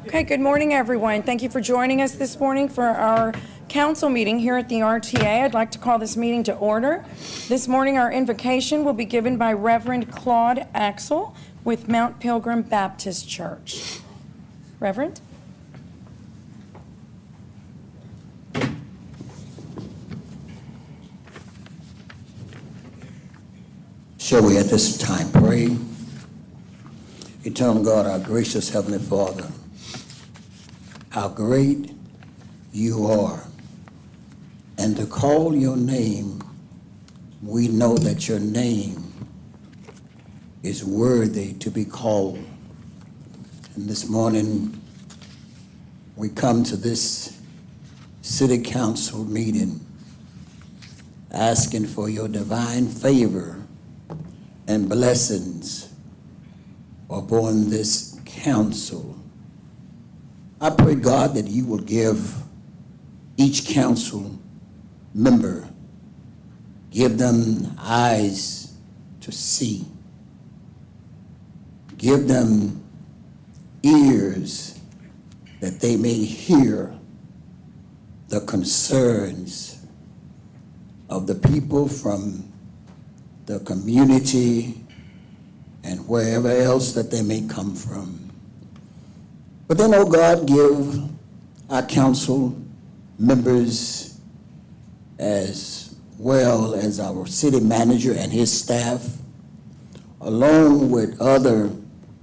Okay, good morning, everyone. Thank you for joining us this morning for our council meeting here at the RTA. I'd like to call this meeting to order. This morning, our invocation will be given by Reverend Claude Axel with Mount Pilgrim Baptist Church. Reverend? Shall we at this time pray? Eternal God, our gracious Heavenly Father, how great you are. And to call your name, we know that your name is worthy to be called. And this morning, we come to this city council meeting asking for your divine favor and blessings upon this council. I pray, God, that you will give each council member, give them eyes to see, give them ears that they may hear the concerns of the people from the community and wherever else that they may come from. But then, oh God, give our council members as well as our city manager and his staff, along with other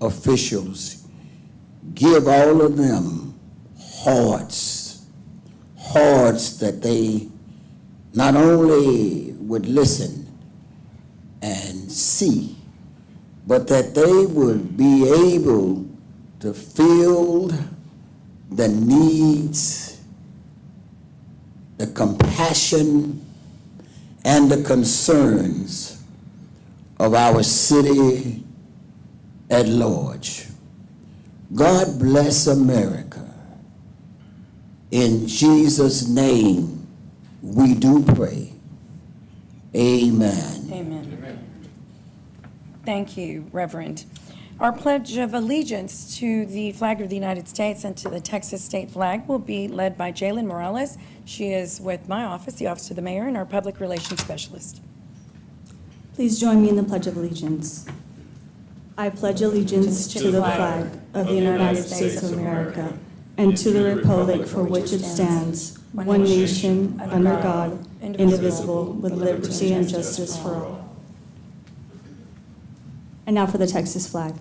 officials, give all of them hearts that they not only would listen and see, but that they would be able to feel the needs, the compassion, and the concerns of our city at large. God bless America. In Jesus' name, we do pray. Amen. Amen. Thank you, Reverend. Our Pledge of Allegiance to the flag of the United States and to the Texas state flag will be led by Jalen Morales. She is with my office, the Office of the Mayor, and our Public Relations Specialist. Please join me in the Pledge of Allegiance. I pledge allegiance to the flag of the United States of America and to the republic for which it stands, one nation, under God, indivisible, with liberty and justice for all. And now for the Texas flag.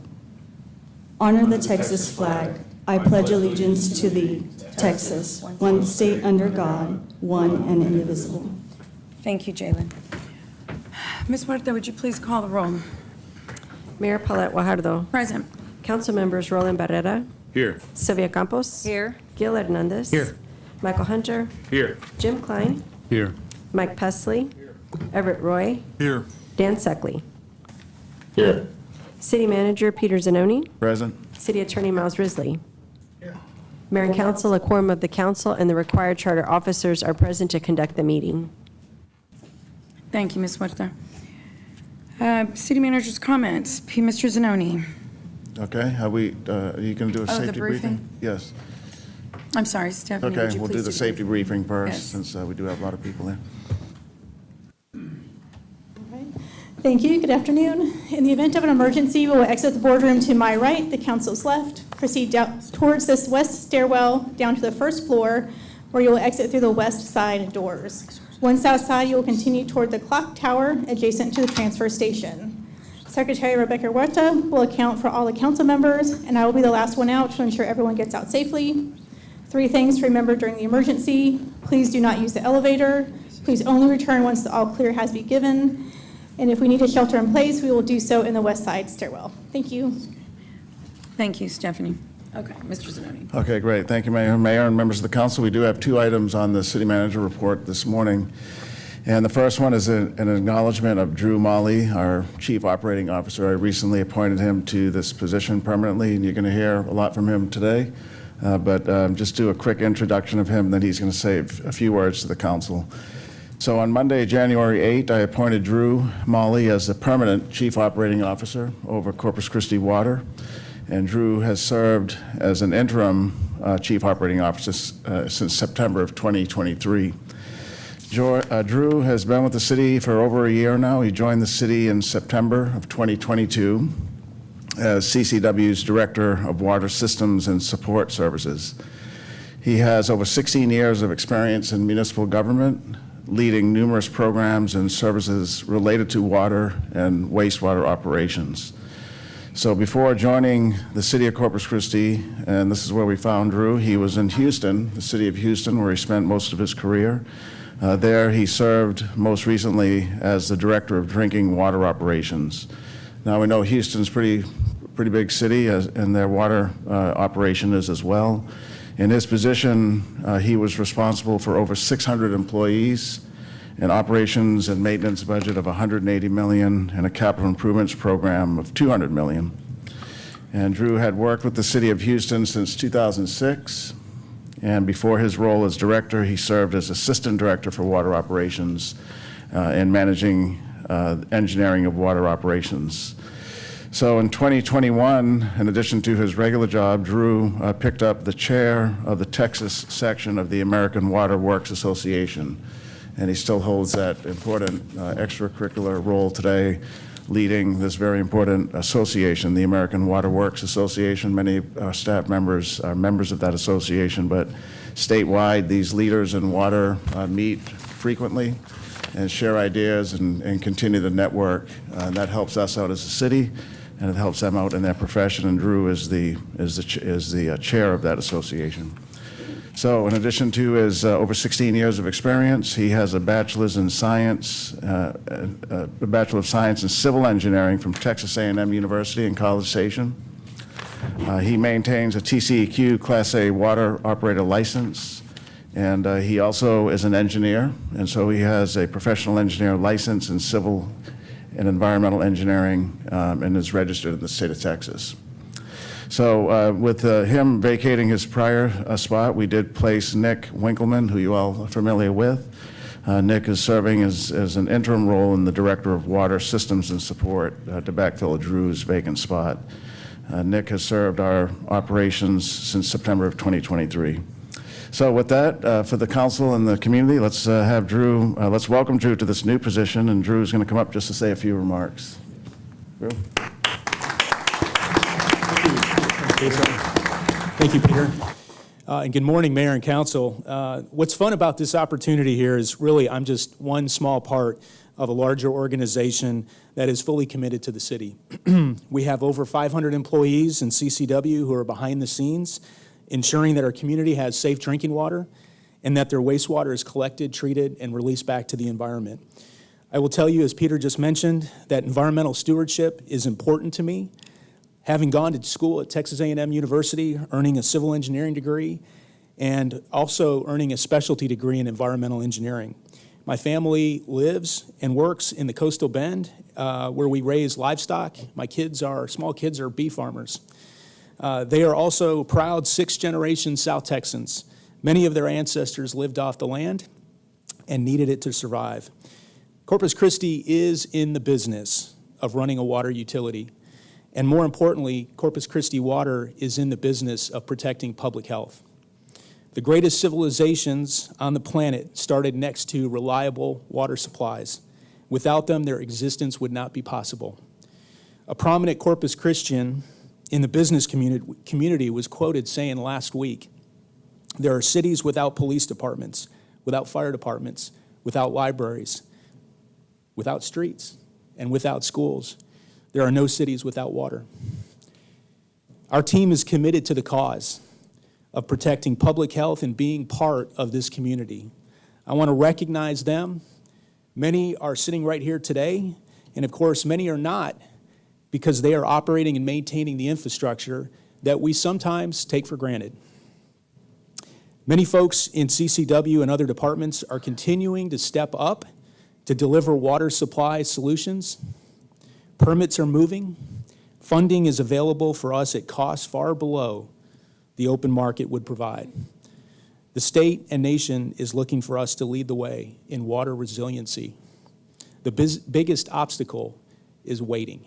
Honor the Texas flag. I pledge allegiance to thee, Texas, one state under God, one and indivisible. Thank you, Jalen. Ms. Huerta, would you please call the roll? Mayor Paulette Guajardo. Present. Council members Roland Barrera. Here. Sylvia Campos. Here. Gil Hernandez. Here. Michael Hunter. Here. Jim Klein. Here. Mike Pesley. Everett Roy. Here. Dan Suckley. Here. City Manager Peter Zanoni. Present. City Attorney Miles Risley. Mayor and Council, a quorum of the council and the required charter officers are present to conduct the meeting. Thank you, Ms. Huerta. City Manager's comments. Mr. Zanoni. Okay, are you going to do a safety briefing? Yes. I'm sorry, Stephanie. would Okay, you we'll please do the safety briefing first, Yes. since we do have a lot of people here. Thank you. Good afternoon. In the event of an emergency, we will exit the boardroom to my right, the council's left. Proceed down towards this west stairwell down to the first floor, where you will exit through the west side doors. Once outside, you will continue toward the clock tower adjacent to the transfer station. Secretary Rebecca Huerta will account for all the council members, and I will be the last one out to ensure everyone gets out safely. 3 things to remember during the emergency. Please do not use the elevator. Please only return once the all clear has been given. And if we need to shelter in place, we will do so in the west side stairwell. Thank you. Thank you, Stephanie. Okay, Mr. Zanoni. Okay, great. Thank you, Mayor. Mayor and members of the council, we do have 2 items on the city manager report this morning. And the first one is an acknowledgement of Drew Molly, our chief operating officer. I recently appointed him to this position permanently, and you're going to hear a lot from him today. But just do a quick introduction of him, then he's going to say a few words to the council. So on Monday, January 8th, I appointed Drew Molly as the permanent Chief Operating Officer over Corpus Christi Water. And Drew has served as an interim Chief Operating Officer since September of 2023. Drew has been with the city for over a year now. He joined the city in September of 2022 as CCW's Director of Water Systems and Support Services. He has over 16 years of experience in municipal government, leading numerous programs and services related to water and wastewater operations. So before joining the city of Corpus Christi, and this is where we found Drew, he was in Houston, the city of Houston, where he spent most of his career. There he served most recently as the Director of Drinking Water Operations. Now we know Houston's pretty big city, and their water operation is as well. In his position, he was responsible for over 600 employees, an operations and maintenance budget of $180 million, and a capital improvements program of $200 million. And Drew had worked with the city of Houston since 2006, and before his role as director, he served as assistant director for water operations and managing engineering of water operations. So in 2021, in addition to his regular job, Drew picked up the chair of the Texas section of the American Water Works Association. And he still holds that important extracurricular role today, leading this very important association, the American Water Works Association. Many staff members are members of that association, but statewide, these leaders in water meet frequently and share ideas and continue the network. That helps us out as a city, and it helps them out in their profession, and Drew is the chair of that association. So in addition to his over 16 years of experience, he has a bachelor's in science, a Bachelor of Science in Civil Engineering from Texas A&M University in College Station. He maintains a TCEQ Class A water operator license, and he also is an engineer, and so he has a professional engineer license in civil and environmental engineering and is registered in the state of Texas. So with him vacating his prior spot, we did place Nick Winkleman, who you all are familiar with. Nick is serving as an interim role in the Director of Water Systems and Support to backfill Drew's vacant spot. Nick has served our operations since September of 2023. So with that, for the council and the community, let's have Drew, let's welcome Drew to this new position, and Drew's going to come up just to say a few remarks. Drew? Thank you, Peter. And good morning, Mayor and Council. What's fun about this opportunity here is really I'm just one small part of a larger organization that is fully committed to the city. We have over 500 employees in CCW who are behind the scenes, ensuring that our community has safe drinking water and that their wastewater is collected, treated, and released back to the environment. I will tell you, as Peter just mentioned, that environmental stewardship is important to me. Having gone to school at Texas A&M University, earning a civil engineering degree, and also earning a specialty degree in environmental engineering. My family lives and works in the Coastal Bend, where we raise livestock. My small kids are bee farmers. They are also proud sixth-generation South Texans. Many of their ancestors lived off the land and needed it to survive. Corpus Christi is in the business of running a water utility. And more importantly, Corpus Christi Water is in the business of protecting public health. The greatest civilizations on the planet started next to reliable water supplies. Without them, their existence would not be possible. A prominent Corpus Christian in the business community was quoted saying last week, "There are cities without police departments, without fire departments, without libraries, without streets, and without schools. There are no cities without water." Our team is committed to the cause of protecting public health and being part of this community. I want to recognize them. Many are sitting right here today, and of course, many are not, because they are operating and maintaining the infrastructure that we sometimes take for granted. Many folks in CCW and other departments are continuing to step up to deliver water supply solutions. Permits are moving. Funding is available for us at costs far below the open market would provide. The state and nation is looking for us to lead the way in water resiliency. The biggest obstacle is waiting.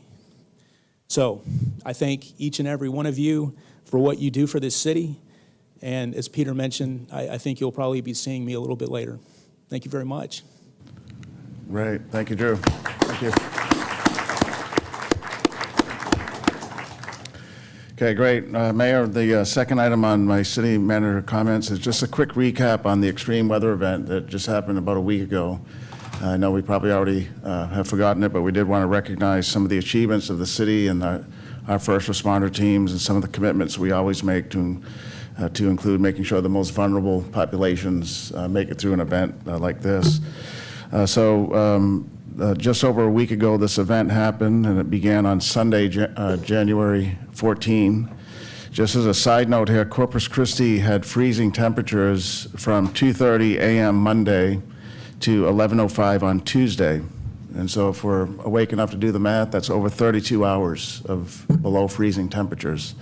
So I thank each and every one of you for what you do for this city. And as Peter mentioned, I think you'll probably be seeing me a little bit later. Thank you very much. Great. Thank you, Drew. Thank you. Okay, great. Mayor, the second item on my city manager comments is just a quick recap on the extreme weather event that just happened about a week ago. I know we probably already have forgotten it, but we did want to recognize some of the achievements of the city and our first responder teams and some of the commitments we always make to include making sure the most vulnerable populations make it through an event like this. Just over a week ago, this event happened, and it began on Sunday, January 14. Just as a side note here, Corpus Christi had freezing temperatures from 2:30 a.m. Monday to 11:05 on Tuesday. And so if we're awake enough to do the math, that's over 32 hours of below freezing temperatures.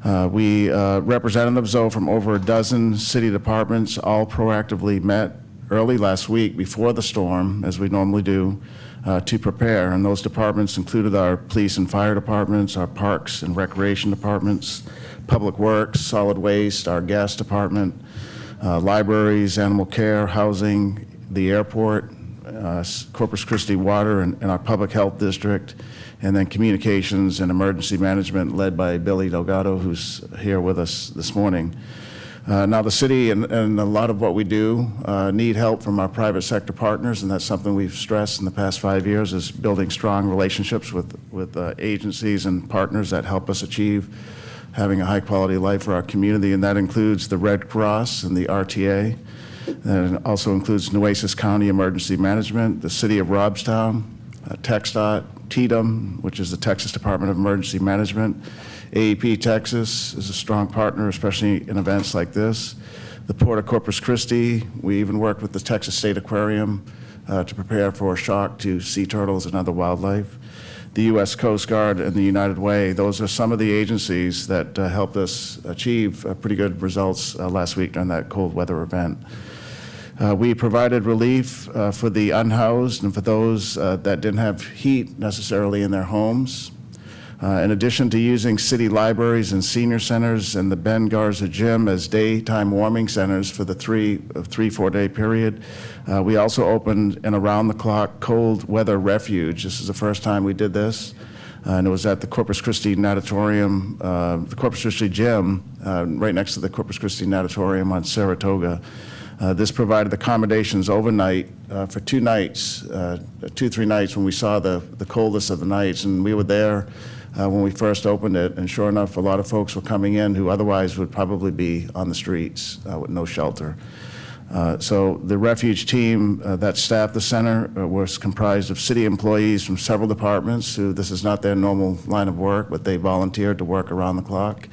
Representatives, though, from over a dozen city departments all proactively met early last week before the storm, as we normally do, to prepare. And those departments included our police and fire departments, our parks and recreation departments, public works, solid waste, our gas department, libraries, animal care, housing, the airport, Corpus Christi Water and our public health district, and then communications and emergency management led by Billy Delgado, who's here with us this morning. Now, the city and a lot of what we do need help from our private sector partners, and that's something we've stressed in the past 5 years, is building strong relationships with agencies and partners that help us achieve having a high-quality life for our community, and that includes the Red Cross and the RTA. And it also includes Nueces County Emergency Management, the City of Robstown, TxDOT, TDM, which is the Texas Department of Emergency Management. AEP Texas is a strong partner, especially in events like this. The Port of Corpus Christi, we even worked with the Texas State Aquarium to prepare for a shock to sea turtles and other wildlife. The U.S. Coast Guard and the United Way, those are some of the agencies that helped us achieve pretty good results last week during that cold weather event. We provided relief for the unhoused and for those that didn't have heat necessarily in their homes. In addition to using city libraries and senior centers and the Ben Garza Gym as daytime warming centers for the 4-day period, we also opened an around-the-clock cold weather refuge. This is the first time we did this, and it was at the Corpus Christi Natatorium, the Corpus Christi Gym, right next to the Corpus Christi Natatorium on Saratoga. This provided accommodations overnight for 2 nights, 2-3 nights when we saw the coldest of the nights, and we were there when we first opened it, and sure enough, a lot of folks were coming in who otherwise would probably be on the streets with no shelter. So the refuge team that staffed the center was comprised of city employees from several departments who this is not their normal line of work, but they volunteered to work around the clock.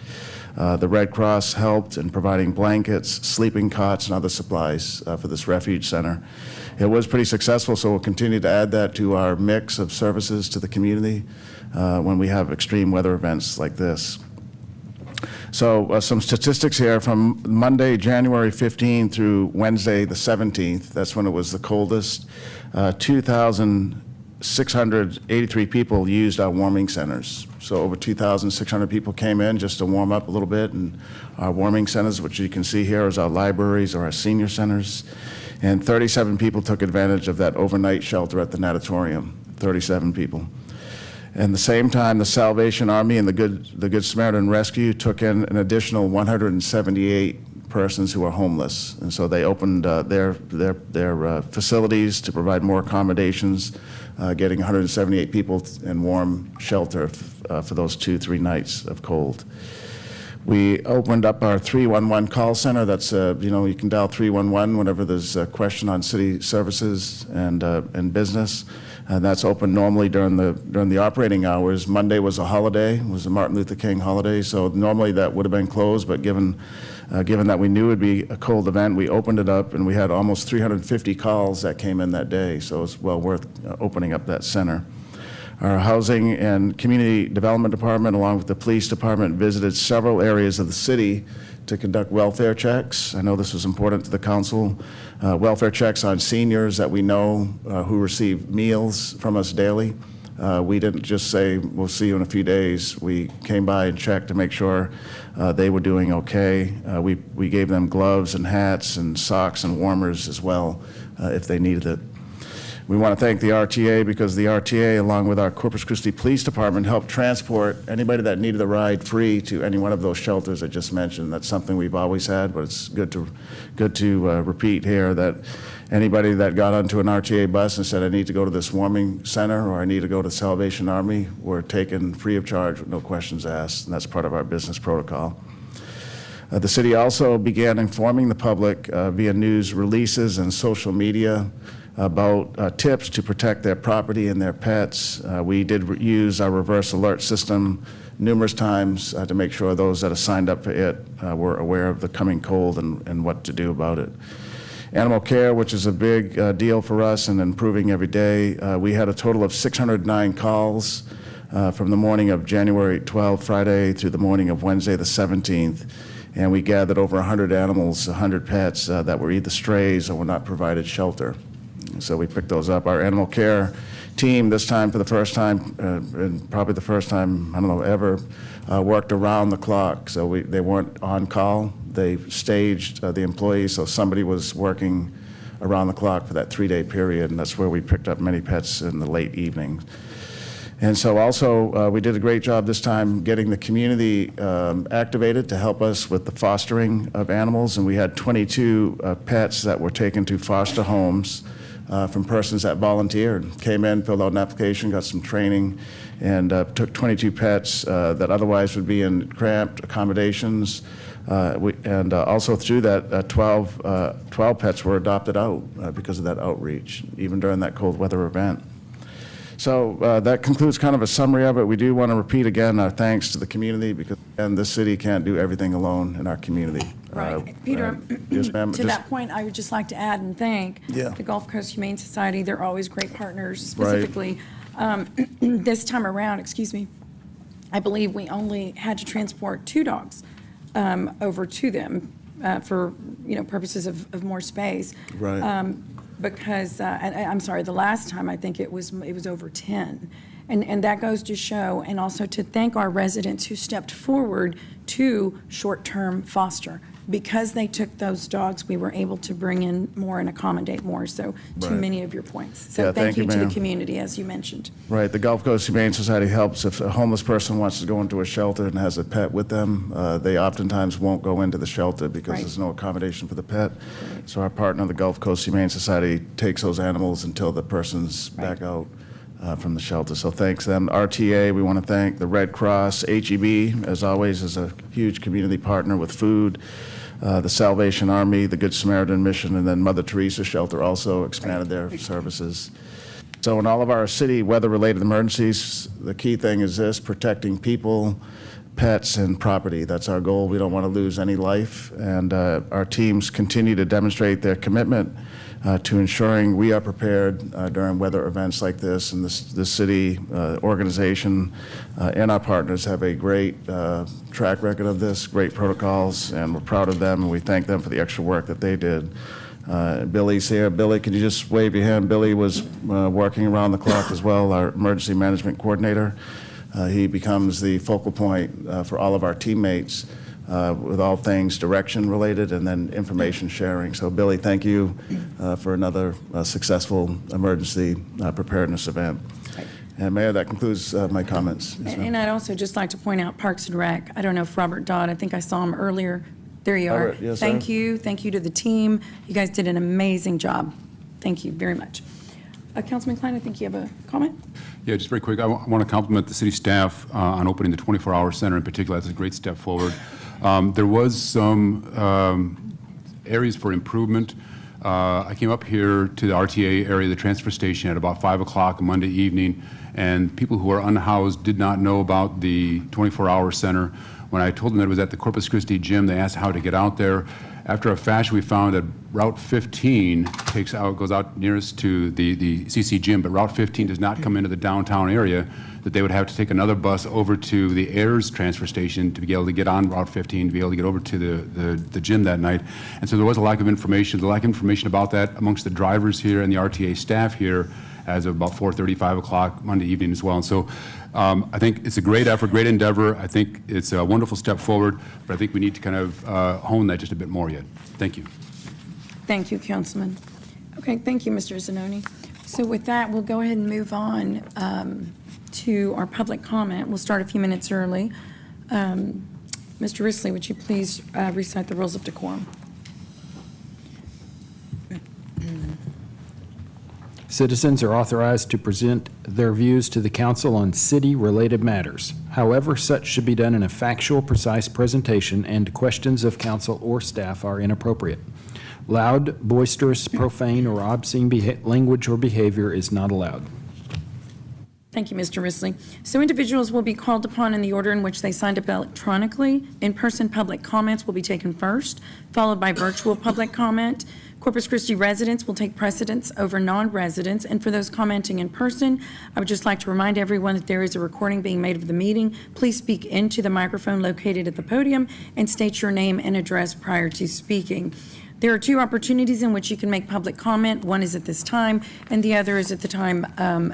The Red Cross helped in providing blankets, sleeping cots, and other supplies for this refuge center. It was pretty successful, so we'll continue to add that to our mix of services to the community when we have extreme weather events like this. So some statistics here from Monday, January 15 through Wednesday, the 17th, that's when it was the coldest. 2,683 people used our warming centers. So over 2,600 people came in just to warm up a little bit, and our warming centers, which you can see here is our libraries or our senior centers, and 37 people took advantage of that overnight shelter at the natatorium, 37 people. And the same time, the Salvation Army and the Good Samaritan Rescue took in an additional 178 persons who are homeless. And so they opened their facilities to provide more accommodations, getting 178 people in warm shelter for those 2-3 nights of cold. We opened up our 311 call center. That's, you can dial 311 whenever there's a question on city services and business. And that's open normally during the operating hours. Monday was a holiday, it was a Martin Luther King holiday, so normally that would have been closed, but given that we knew it would be a cold event, we opened it up, and we had almost 350 calls that came in that day, so it's well worth opening up that center. Our Housing and Community Development Department, along with the Police Department, visited several areas of the city to conduct welfare checks. I know this was important to the council. Welfare checks on seniors that we know who receive meals from us daily. We didn't just say, we'll see you in a few days. We came by and checked to make sure they were doing okay. We gave them gloves and hats and socks and warmers as well if they needed it. We want to thank the RTA because the RTA, along with our Corpus Christi Police Department, helped transport anybody that needed a ride free to any one of those shelters I just mentioned. That's something we've always had, but it's good to repeat here that anybody that got onto an RTA bus and said, I need to go to this warming center or I need to go to Salvation Army, were taken free of charge with no questions asked, and that's part of our business protocol. The city also began informing the public via news releases and social media about tips to protect their property and their pets. We did use our reverse alert system numerous times to make sure those that have signed up for it were aware of the coming cold and what to do about it. Animal care, which is a big deal for us and improving every day. We had a total of 609 calls from the morning of January 12th, Friday, through the morning of Wednesday the 17th. And we gathered over 100 animals, 100 pets that were either strays or were not provided shelter. So we picked those up. Our animal care team, this time for the first time, and probably the first time, I don't know, ever, worked around the clock. So they weren't on call. They staged the employees, so somebody was working around the clock for that 3-day period, and that's where we picked up many pets in the late evenings. And so also, we did a great job this time getting the community activated to help us with the fostering of animals, and we had 22 pets that were taken to foster homes from persons that volunteered, came in, filled out an application, got some training, and took 22 pets that otherwise would be in cramped accommodations. And also through that, 12 pets were adopted out because of that outreach, even during that cold weather event. So that concludes kind of a summary of it. We do want to repeat again our thanks to the community because, again, this city can't do everything alone in our community. Right. Peter, yes, ma'am. to that point, I would just like to add and thank Yeah. the Gulf Coast Humane Society. They're always great partners, Right. specifically this time around, I believe we only had to transport 2 dogs over to them for, purposes of more space. Right. Because, I'm sorry, the last time, I think it was over 10. And that goes to show, and also to thank our residents who stepped forward to short-term foster. Because they took those dogs, we were able to bring in more and accommodate more, so to Right. many of your points. So Yeah, thank you to the ma'am. community, as you mentioned. Right, the Gulf Coast Humane Society helps if a homeless person wants to go into a shelter and has a pet with them. They oftentimes won't go into the shelter because Right. there's no accommodation for the pet. So our partner, the Gulf Coast Humane Society, takes those animals until the person's back out from the shelter. So thanks them. RTA, we want to thank the Red Cross. HEB, as always, is a huge community partner with food. The Salvation Army, the Good Samaritan Mission, and then Mother Teresa Shelter also expanded their services. So in all of our city weather-related emergencies, the key thing is this: protecting people, pets, and property. That's our goal. We don't want to lose any life, and our teams continue to demonstrate their commitment to ensuring we are prepared during weather events like this. And this city organization and our partners have a great track record of this, great protocols, and we're proud of them, and we thank them for the extra work that they did. Billy's here. Billy, could you just wave your hand? Billy was working around the clock as well, our emergency management coordinator. He becomes the focal point for all of our teammates with all things direction related and then information sharing. So Billy, thank you for another successful emergency preparedness event. And Mayor, that concludes my comments. Yes, ma'am. And I'd also just like to point out Parks and Rec. I don't know if Robert Dodd, I think I saw him earlier. There you are. Robert, yes, Thank sir. you. Thank you to the team. You guys did an amazing job. Thank you very much. Councilman Klein, I think you have a comment? Yeah, just very quick. I want to compliment the city staff on opening the 24-hour center in particular. That's a great step forward. There was some areas for improvement. I came up here to the RTA area, the transfer station, at about 5 o'clock Monday evening, and people who are unhoused did not know about the 24-hour center. When I told them that it was at the Corpus Christi gym, they asked how to get out there. After a fashion, we found that Route 15 goes out nearest to the CC gym, but Route 15 does not come into the downtown area, that they would have to take another bus over to the Ayers transfer station to be able to get on Route 15, to be able to get over to the gym that night. And so there was a lack of information. The lack of information about that amongst the drivers here and the RTA staff here as of about 4:30, 5 o'clock Monday evening as well. And so I think it's a great effort, great endeavor. I think it's a wonderful step forward, but I think we need to kind of hone that just a bit more yet. Thank you. Thank you, Councilman. Okay, thank you, Mr. Zanoni. So with that, we'll go ahead and move on to our public comment. We'll start a few minutes early. Mr. Risley, would you please recite the rules of decorum? Citizens are authorized to present their views to the council on city-related matters. However, such should be done in a factual, precise presentation, and questions of council or staff are inappropriate. Loud, boisterous, profane, or obscene language or behavior is not allowed. Thank you, Mr. Risley. So individuals will be called upon in the order in which they signed up electronically. In-person public comments will be taken first, followed by virtual public comment. Corpus Christi residents will take precedence over non-residents. And for those commenting in person, I would just like to remind everyone that there is a recording being made of the meeting. Please speak into the microphone located at the podium and state your name and address prior to speaking. There are two opportunities in which you can make public comment. One is at this time, and the other is at the time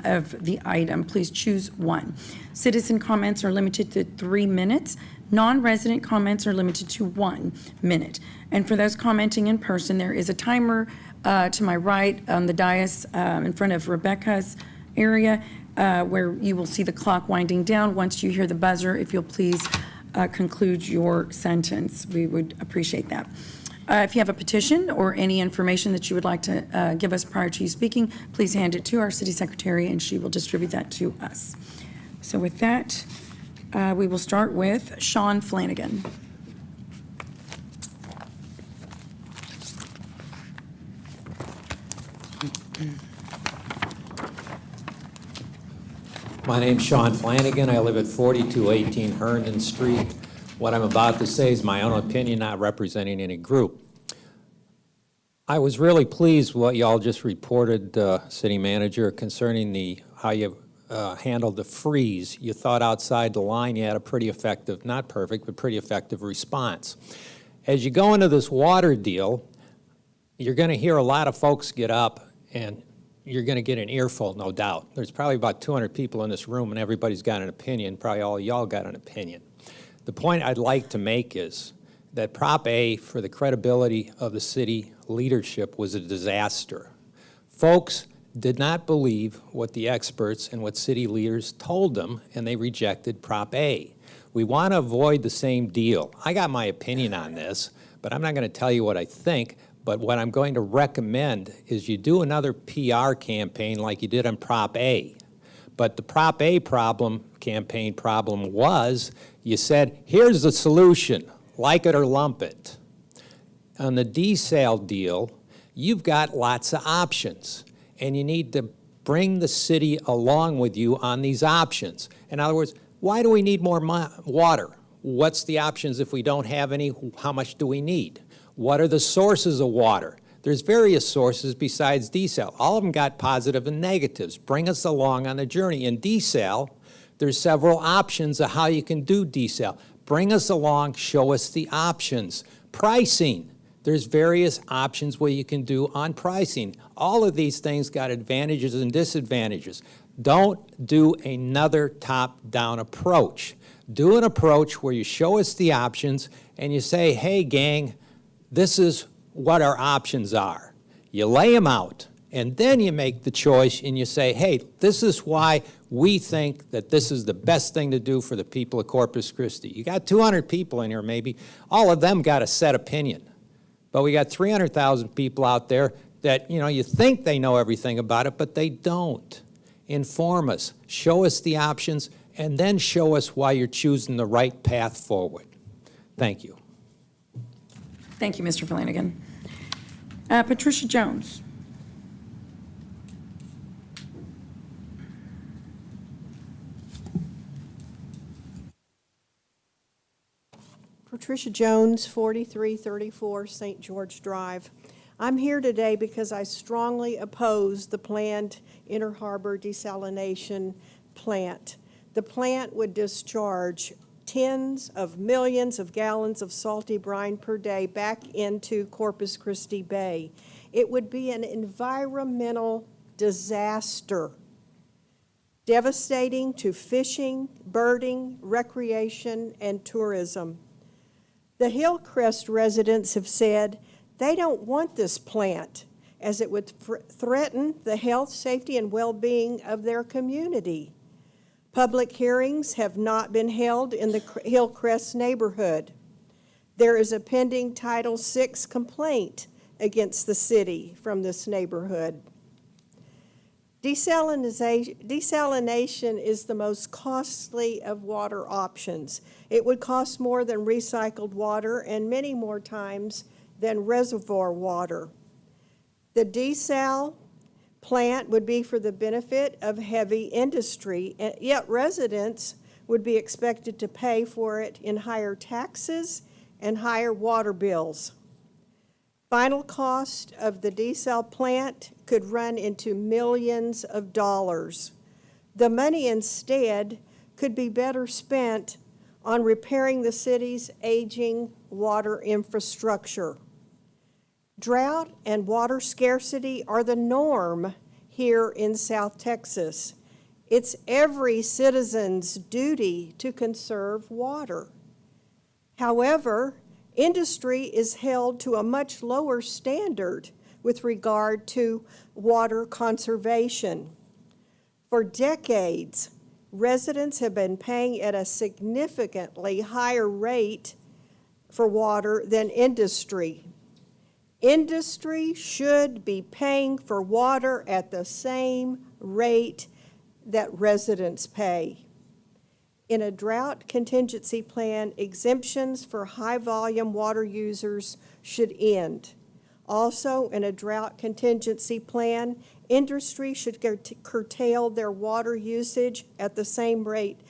of the item. Please choose one. Citizen comments are limited to 3 minutes. Non-resident comments are limited to 1 minute. And for those commenting in person, there is a timer to my right on the dais in front of Rebecca's area where you will see the clock winding down. Once you hear the buzzer, if you'll please conclude your sentence, we would appreciate that. If you have a petition or any information that you would like to give us prior to you speaking, please hand it to our city secretary and she will distribute that to us. So with that, we will start with Sean Flanagan. My name's Sean Flanagan. I live at 4218 Herndon Street. What I'm about to say is my own opinion, not representing any group. I was really pleased with what y'all just reported, City Manager, concerning how you handled the freeze. You thought outside the line. You had a pretty effective, not perfect, but pretty effective response. As you go into this water deal, you're going to hear a lot of folks get up and you're going to get an earful, no doubt. There's probably about 200 people in this room and everybody's got an opinion. Probably all of y'all got an opinion. The point I'd like to make is that Prop A, for the credibility of the city leadership, was a disaster. Folks did not believe what the experts and what city leaders told them, and they rejected Prop A. We want to avoid the same deal. I got my opinion on this, but I'm not going to tell you what I think. But what I'm going to recommend is you do another PR campaign like you did on Prop A. But the Prop A campaign problem was, you said, here's the solution, like it or lump it. On the desal deal, you've got lots of options, and you need to bring the city along with you on these options. In other words, why do we need more water? What's the options if we don't have any? How much do we need? What are the sources of water? There's various sources besides desal. All of them got positive and negatives. Bring us along on the journey. In desal, there's several options of how you can do desal. Bring us along, show us the options. Pricing, there's various options where you can do on pricing. All of these things got advantages and disadvantages. Don't do another top-down approach. Do an approach where you show us the options and you say, hey, gang, this is what our options are. You lay them out, and then you make the choice and you say, hey, this is why we think that this is the best thing to do for the people of Corpus Christi. You got 200 people in here maybe. All of them got a set opinion. But we got 300,000 people out there that, you think they know everything about it, but they don't. Inform us, show us the options, and then show us why you're choosing the right path forward. Thank you. Thank you, Mr. Flanagan. Patricia Jones. Patricia Jones, 4334 St. George Drive. I'm here today because I strongly oppose the planned Inner Harbor desalination plant. The plant would discharge tens of millions of gallons of salty brine per day back into Corpus Christi Bay. It would be an environmental disaster, devastating to fishing, birding, recreation, and tourism. The Hillcrest residents have said they don't want this plant, as it would threaten the health, safety, and well-being of their community. Public hearings have not been held in the Hillcrest neighborhood. There is a pending Title VI complaint against the city from this neighborhood. Desalination is the most costly of water options. It would cost more than recycled water and many more times than reservoir water. The desal plant would be for the benefit of heavy industry, yet residents would be expected to pay for it in higher taxes and higher water bills. Final cost of the desal plant could run into millions of dollars. The money instead could be better spent on repairing the city's aging water infrastructure. Drought and water scarcity are the norm here in South Texas. It's every citizen's duty to conserve water. However, industry is held to a much lower standard with regard to water conservation. For decades, residents have been paying at a significantly higher rate for water than industry. Industry should be paying for water at the same rate that residents pay. In a drought contingency plan, exemptions for high-volume water users should end. Also, in a drought contingency plan, industry should curtail their water usage at the same rate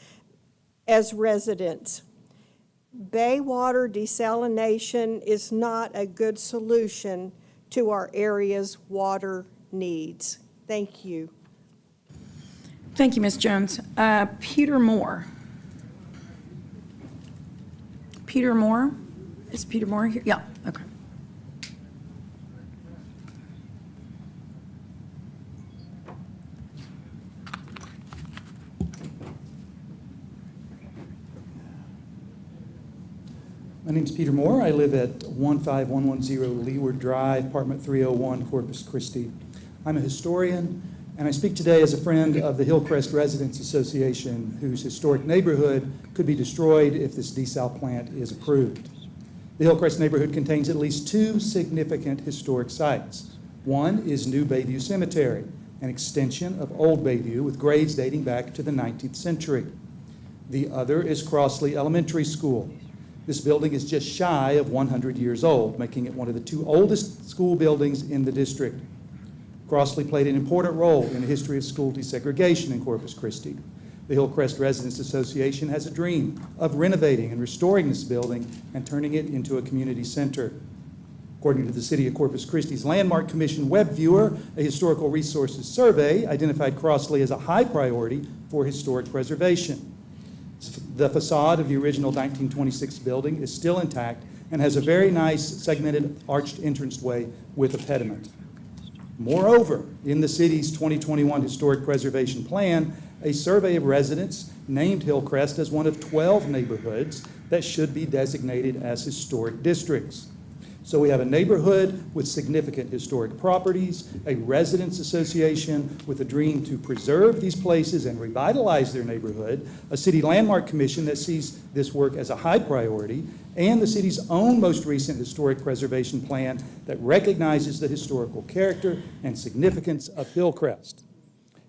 as residents. Bay water desalination is not a good solution to our area's water needs. Thank you. Thank you, Ms. Jones. Peter Moore. Peter Moore? Is Peter Moore here? Yeah, okay. My name's Peter Moore. I live at 15110 Leeward Drive, apartment 301, Corpus Christi. I'm a historian, and I speak today as a friend of the Hillcrest Residents Association, whose historic neighborhood could be destroyed if this desal plant is approved. The Hillcrest neighborhood contains at least two significant historic sites. One is New Bayview Cemetery, an extension of Old Bayview with graves dating back to the 19th century. The other is Crossley Elementary School. This building is just shy of 100 years old, making it one of the two oldest school buildings in the district. Crossley played an important role in the history of school desegregation in Corpus Christi. The Hillcrest Residents Association has a dream of renovating and restoring this building and turning it into a community center. According to the City of Corpus Christi's Landmark Commission web viewer, a historical resources survey identified Crossley as a high priority for historic preservation. The facade of the original 1926 building is still intact and has a very nice segmented arched entranceway with a pediment. Moreover, in the city's 2021 Historic Preservation Plan, a survey of residents named Hillcrest as one of 12 neighborhoods that should be designated as historic districts. So we have a neighborhood with significant historic properties, a residents association with a dream to preserve these places and revitalize their neighborhood, a city landmark commission that sees this work as a high priority, and the city's own most recent historic preservation plan that recognizes the historical character and significance of Hillcrest.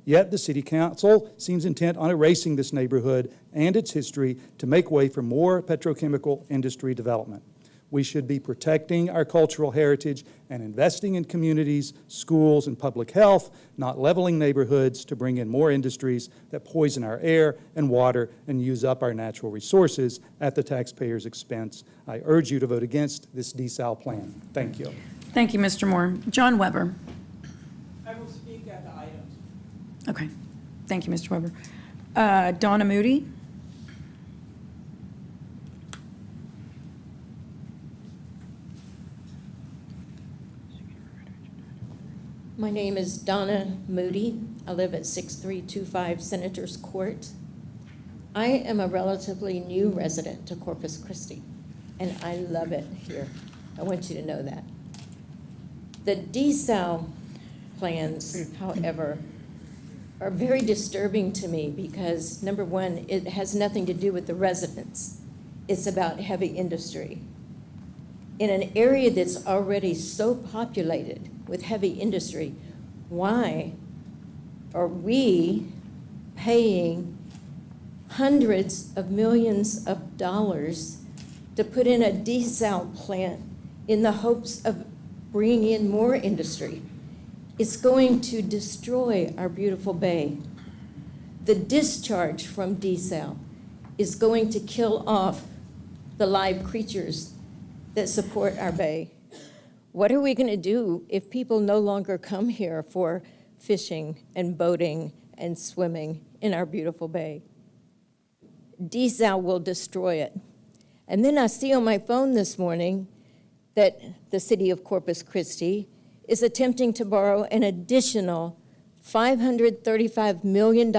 Yet the city council seems intent on erasing this neighborhood and its history to make way for more petrochemical industry development. We should be protecting our cultural heritage and investing in communities, schools, and public health, not leveling neighborhoods to bring in more industries that poison our air and water and use up our natural resources at the taxpayers' expense. I urge you to vote against this desal plan. Thank you. Thank you, Mr. Moore. John Weber. I will speak at the items. Okay. Thank you, Mr. Weber. Donna Moody. My name is Donna Moody. I live at 6325 Senators Court. I am a relatively new resident to Corpus Christi, and I love it here. I want you to know that. The desal plans, however, are very disturbing to me because, number one, it has nothing to do with the residents. It's about heavy industry. In an area that's already so populated with heavy industry, why are we paying hundreds of millions of dollars to put in a desal plant in the hopes of bringing in more industry? It's going to destroy our beautiful bay. The discharge from desal is going to kill off the live creatures that support our bay. What are we going to do if people no longer come here for fishing and boating and swimming in our beautiful bay? Desal will destroy it. And then I see on my phone this morning that the city of Corpus Christi is attempting to borrow an additional $535 million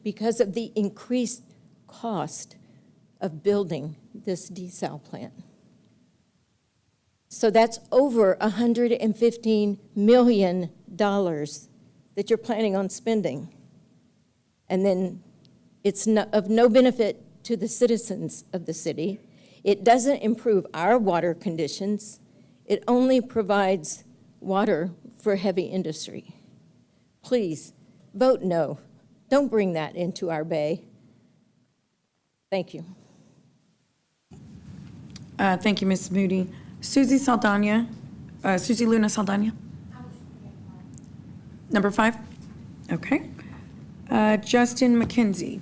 because of the increased cost of building this desal plant. So that's over $115 million that you're planning on spending. And then it's of no benefit to the citizens of the city. It doesn't improve our water conditions. It only provides water for heavy industry. Please, vote no. Don't bring that into our bay. Thank you. Thank you, Ms. Moody. Susie Saldana, Susie Luna Saldana. Number 5? Okay. Justin McKenzie.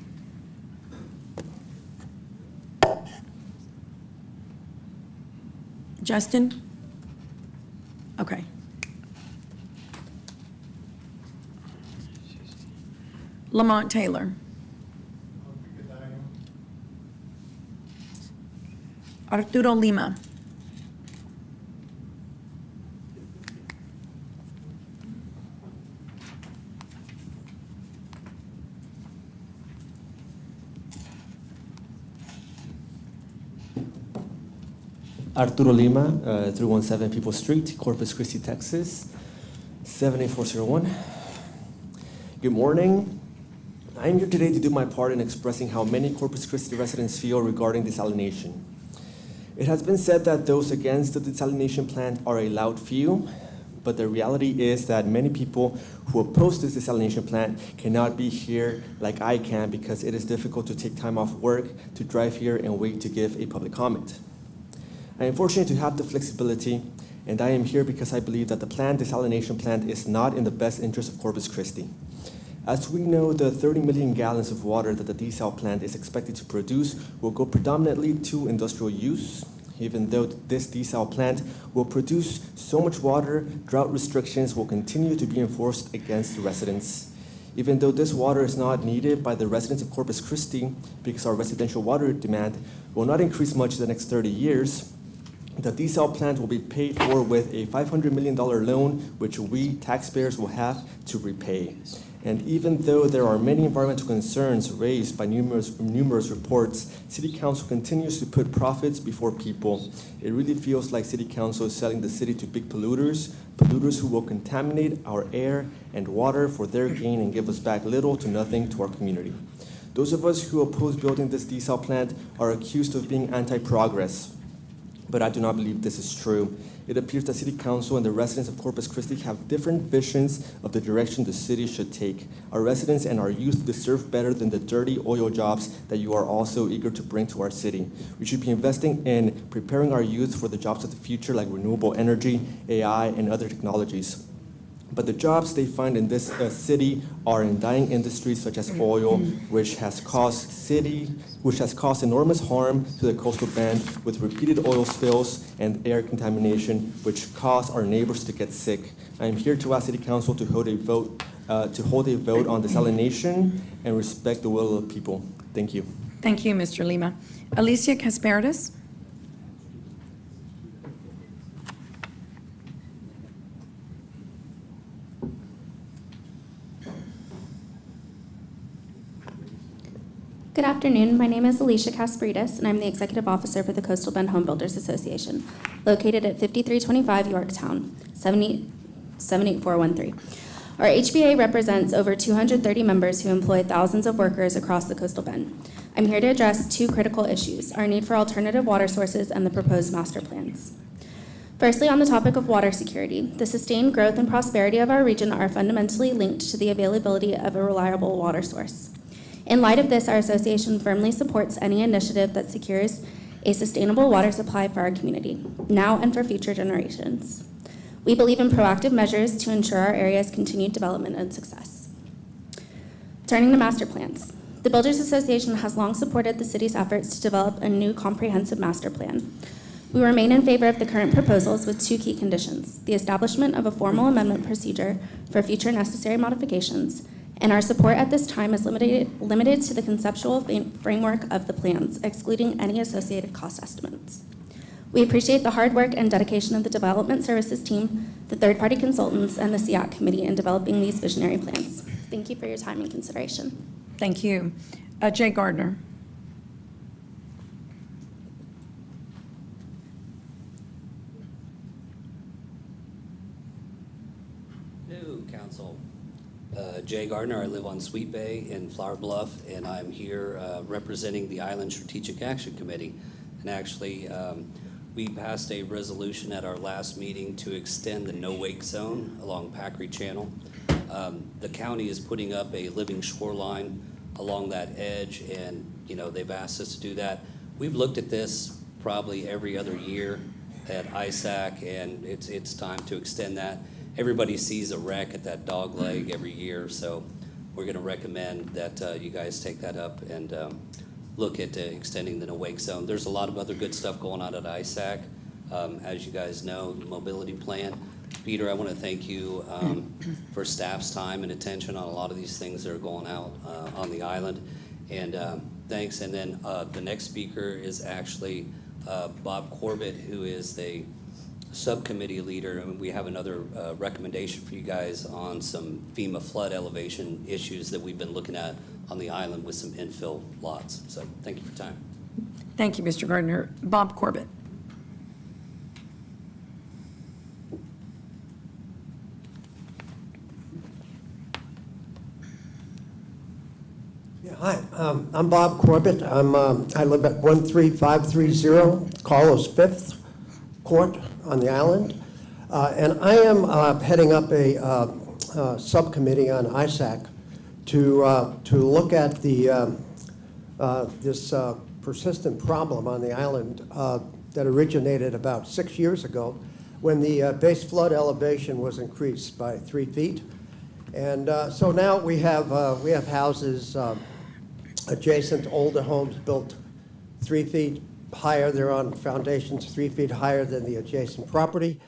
Justin? Okay. Lamont Taylor. Arturo Lima. Arturo Lima, 317 People Street, Corpus Christi, Texas, 78401. Good morning. I'm here today to do my part in expressing how many Corpus Christi residents feel regarding desalination. It has been said that those against the desalination plant are a loud few, but the reality is that many people who oppose this desalination plant cannot be here like I can because it is difficult to take time off work to drive here and wait to give a public comment. I am fortunate to have the flexibility, and I am here because I believe that the planned desalination plant is not in the best interest of Corpus Christi. As we know, the 30 million gallons of water that the desal plant is expected to produce will go predominantly to industrial use. Even though this desal plant will produce so much water, drought restrictions will continue to be enforced against the residents. Even though this water is not needed by the residents of Corpus Christi because our residential water demand will not increase much in the next 30 years, the desal plant will be paid for with a $500 million loan, which we taxpayers will have to repay. And even though there are many environmental concerns raised by numerous reports, City Council continues to put profits before people. It really feels like City Council is selling the city to big polluters who will contaminate our air and water for their gain and give us back little to nothing to our community. Those of us who oppose building this desal plant are accused of being anti-progress, but I do not believe this is true. It appears that City Council and the residents of Corpus Christi have different visions of the direction the city should take. Our residents and our youth deserve better than the dirty oil jobs that you are also eager to bring to our city. We should be investing in preparing our youth for the jobs of the future like renewable energy, AI, and other technologies. But the jobs they find in this city are in dying industries such as oil, which has caused enormous harm to the coastal band with repeated oil spills and air contamination, which cause our neighbors to get sick. I am here to ask City Council to hold a vote on desalination and respect the will of the people. Thank you. Thank you, Mr. Lima. Alicia Casparidis. Good afternoon. My name is Alicia Casparitas, and I'm the Executive Officer for the Coastal Bend Home Builders Association, located at 5325 Yorktown, 78413. Our HBA represents over 230 members who employ thousands of workers across the Coastal Bend. I'm here to address two critical issues: our need for alternative water sources and the proposed master plans. Firstly, on the topic of water security, the sustained growth and prosperity of our region are fundamentally linked to the availability of a reliable water source. In light of this, our association firmly supports any initiative that secures a sustainable water supply for our community, now and for future generations. We believe in proactive measures to ensure our area's continued development and success. Turning to master plans. The Builders Association has long supported the city's efforts to develop a new comprehensive master plan. We remain in favor of the current proposals with two key conditions: the establishment of a formal amendment procedure for future necessary modifications, and our support at this time is limited to the conceptual framework of the plans, excluding any associated cost estimates. We appreciate the hard work and dedication of the Development Services team, the third-party consultants, and the SEAC committee in developing these visionary plans. Thank you for your time and consideration. Thank you. Jay Gardner. Hello, Council. Jay Gardner. I live on Sweet Bay in Flower Bluff, and I'm here representing the Island Strategic Action Committee. And actually, we passed a resolution at our last meeting to extend the no-wake zone along Packery Channel. The county is putting up a living shoreline along that edge, and they've asked us to do that. We've looked at this probably every other year at ISAC, and it's time to extend that. Everybody sees a wreck at that dog leg every year, so we're going to recommend that you guys take that up and look at extending the no-wake zone. There's a lot of other good stuff going on at ISAC. As you guys know, the mobility plan. Peter, I want to thank you for staff's time and attention on a lot of these things that are going out on the island. And thanks. And then the next speaker is actually Bob Corbett, who is the subcommittee leader, and we have another recommendation for you guys on some FEMA flood elevation issues that we've been looking at on the island with some infill lots. So thank you for your time. Thank you, Mr. Gardner. Bob Corbett. Yeah, hi, I'm Bob Corbett. I live at 13530 Carlos 5th Court on the island. And I am heading up a subcommittee on ISAC to look at this persistent problem on the island that originated about 6 years ago when the base flood elevation was increased by 3 feet. And so now we have houses adjacent to older homes built 3 feet higher. They're on foundations 3 feet higher than the adjacent property.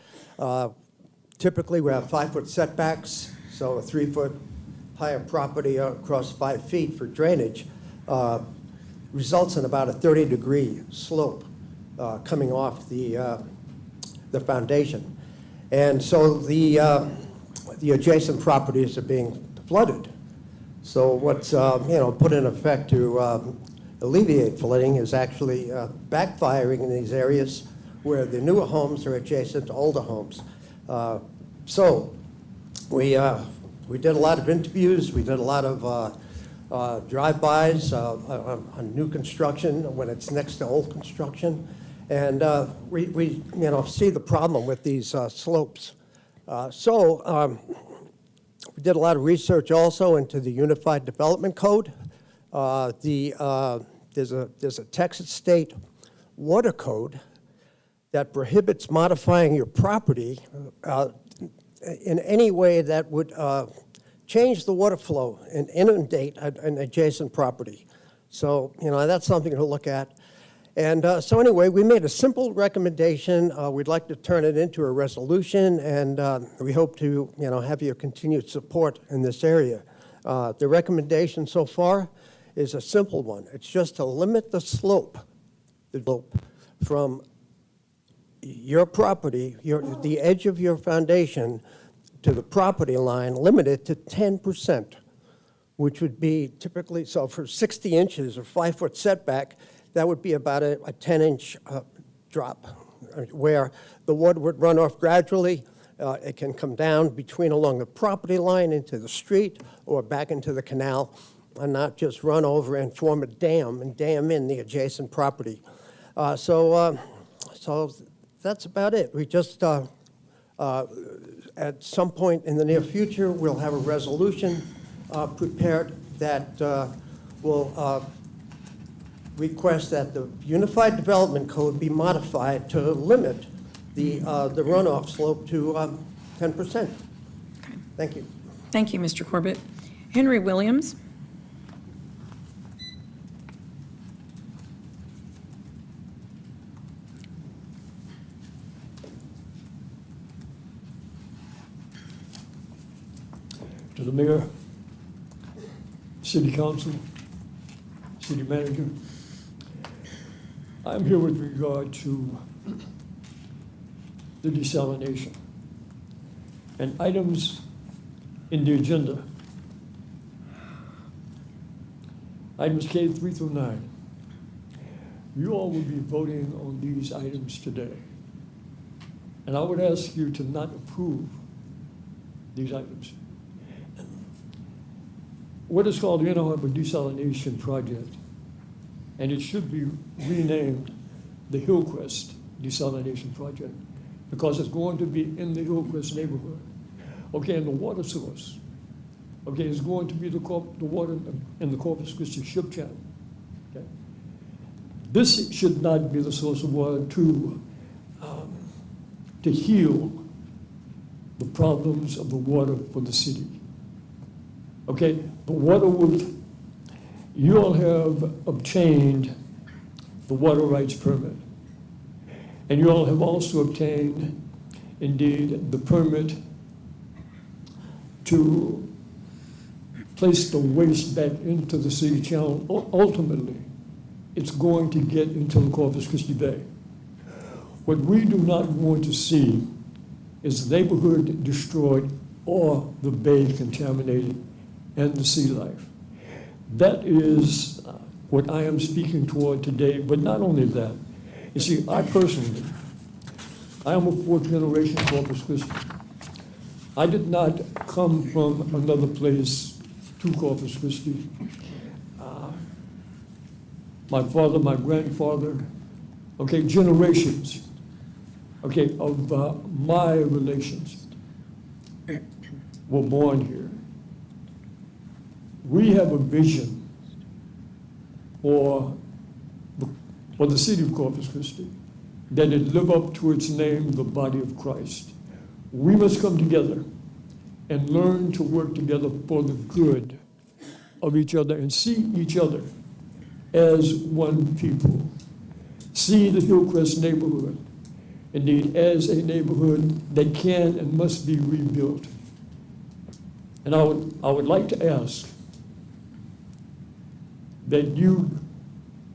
Typically, we have 5-foot setbacks, so a 3-foot higher property across 5 feet for drainage results in about a 30-degree slope coming off the foundation. And so the adjacent properties are being flooded. So what's put in effect to alleviate flooding is actually backfiring in these areas where the newer homes are adjacent to older homes. So we did a lot of interviews. We did a lot of drive-bys on new construction when it's next to old construction, and we see the problem with these slopes. So we did a lot of research also into the Unified Development Code. There's a Texas state water code that prohibits modifying your property in any way that would change the water flow and inundate an adjacent property. So, that's something to look at. And so anyway, we made a simple recommendation. We'd like to turn it into a resolution, and we hope to, have your continued support in this area. The recommendation so far is a simple one. It's just to limit the slope from your property, the edge of your foundation to the property line, limited to 10%. which would be typically, so for 60 inches or 5-foot setback, that would be about a 10-inch drop, where the water would run off gradually. It can come down along the property line into the street or back into the canal, and not just run over and form a dam and dam in the adjacent property. So that's about it. We just, at some point in the near future, we'll have a resolution prepared that will request that the Unified Development Code be modified to limit the runoff slope to 10%. Thank you. Thank you, Mr. Corbett. Henry Williams. To the mayor, city council, city manager, I'm here with regard to the desalination and items in the agenda. Items K 3 through 9. You all will be voting on these items today. And I would ask you to not approve these items. What is called the Inner Harbor Desalination Project, and it should be renamed the Hillcrest Desalination Project, because it's going to be in the Hillcrest neighborhood. Okay, and the water source, okay, is going to be the water in the Corpus Christi ship channel. Okay? This should not be the source of water to heal the problems of the water for the city. Okay, the water would, you all have obtained the water rights permit. And you all have also obtained, indeed, the permit to place the waste back into the city channel. Ultimately, it's going to get into the Corpus Christi Bay. What we do not want to see is the neighborhood destroyed or the bay contaminated and the sea life. That is what I am speaking toward today, but not only that. You see, I personally, I am a fourth-generation Corpus Christi. I did not come from another place to Corpus Christi. My father, my grandfather, okay, generations, okay, of my relations were born here. We have a vision for the city of Corpus Christi, that it live up to its name, the body of Christ. We must come together and learn to work together for the good of each other and see each other as one people. See the Hillcrest neighborhood, indeed, as a neighborhood that can and must be rebuilt. And I would like to ask that you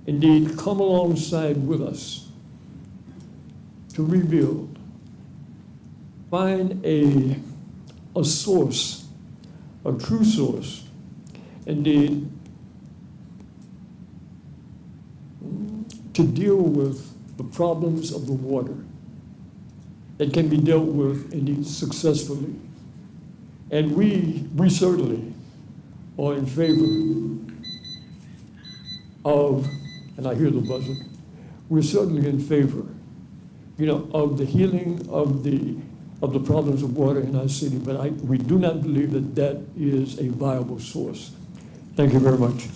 indeed come alongside with us to rebuild. Find a source, a true source, indeed, to deal with the problems of the water that can be dealt with indeed successfully. And we certainly are in favor of, and I hear the buzzer, we're certainly in favor, of the healing of the problems of water in our city, but we do not believe that that is a viable source. Thank you very much.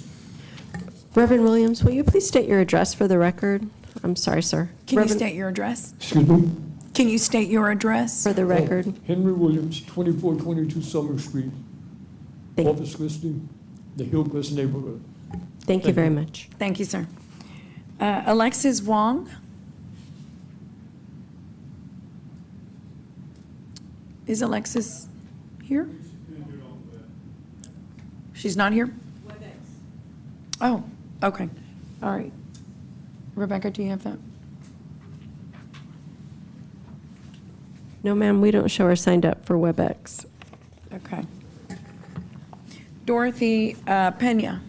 Reverend Williams, will you please state your address for the record? I'm sorry, sir. Can you state your address? Excuse me? Can you state your address? For the record. Henry Williams, 2422 Summer Street, Corpus Christi, the Hillcrest neighborhood. Thank you very much. Thank you, sir. Alexis Wong? Is Alexis here? She's not here? Oh, okay. All right. Rebecca, do you have that? No, ma'am, we don't show her signed up for WebEx. Okay. Dorothy Pena.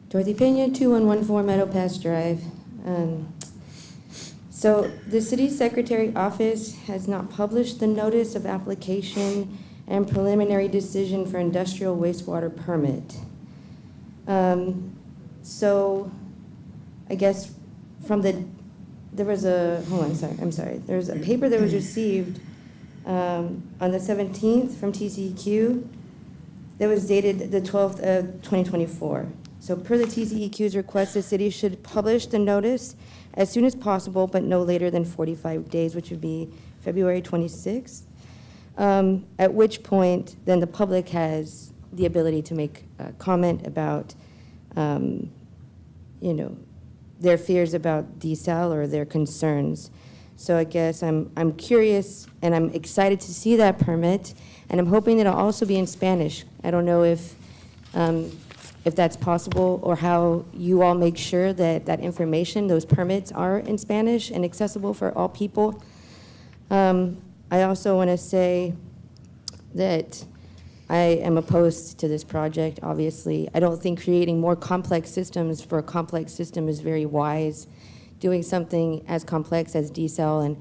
Dorothy Pena, 2114 Meadow Pass Drive. So the city secretary office has not published the notice of application and preliminary decision for industrial wastewater permit. So I guess there was a paper that was received on the 17th from TCEQ that was dated the 12th of 2024. So per the TCEQ's request, the city should publish the notice as soon as possible, but no later than 45 days, which would be February 26th, at which point then the public has the ability to make a comment about, their fears about desal or their concerns. So I guess I'm curious and I'm excited to see that permit, and I'm hoping that it'll also be in Spanish. I don't know if that's possible, or how you all make sure that that information, those permits, are in Spanish and accessible for all people. I also want to say that I am opposed to this project, obviously. I don't think creating more complex systems for a complex system is very wise. Doing something as complex as desal, and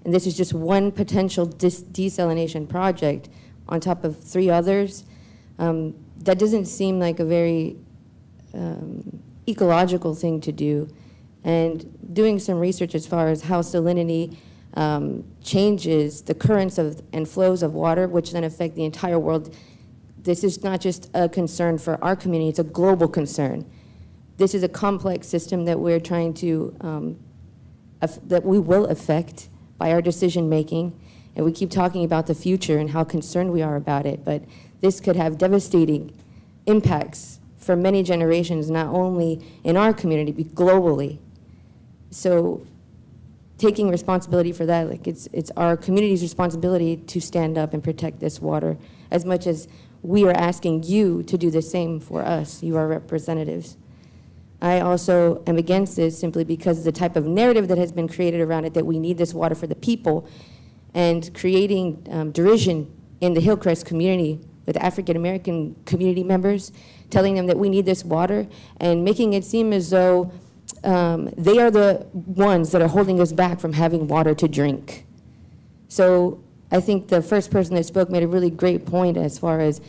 this is just one potential desalination project on top of 3 others, that doesn't seem like a very ecological thing to do. And doing some research as far as how salinity changes the currents and flows of water, which then affect the entire world. This is not just a concern for our community, it's a global concern. This is a complex system that we're trying to, that we will affect by our decision making. And we keep talking about the future and how concerned we are about it, but this could have devastating impacts for many generations, not only in our community, but globally. So taking responsibility for that, like it's our community's responsibility to stand up and protect this water, as much as we are asking you to do the same for us, you are representatives. I also am against this simply because of the type of narrative that has been created around it, that we need this water for the people, and creating derision in the Hillcrest community with African-American community members, telling them that we need this water, and making it seem as though they are the ones that are holding us back from having water to drink. So I think the first person that spoke made a really great point as far as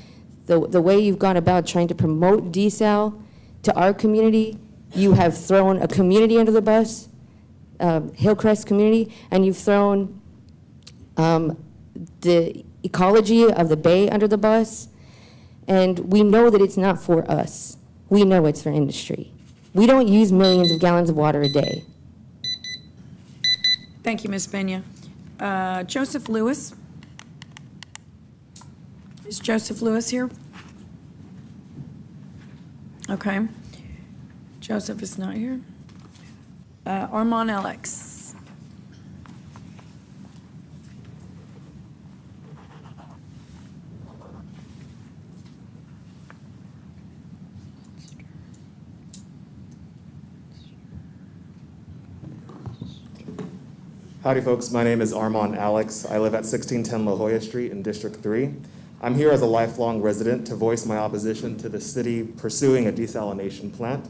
the way you've gone about trying to promote desal to our community. You have thrown a community under the bus, Hillcrest community, and you've thrown the ecology of the bay under the bus. And we know that it's not for us. We know it's for industry. We don't use millions of gallons of water a day. Thank you, Ms. Pena. Joseph Lewis. Is Joseph Lewis here? Okay. Joseph is not here. Armand Alex. Howdy folks, my name is Armand Alex. I live at 1610 La Jolla Street in District 3. I'm here as a lifelong resident to voice my opposition to the city pursuing a desalination plant.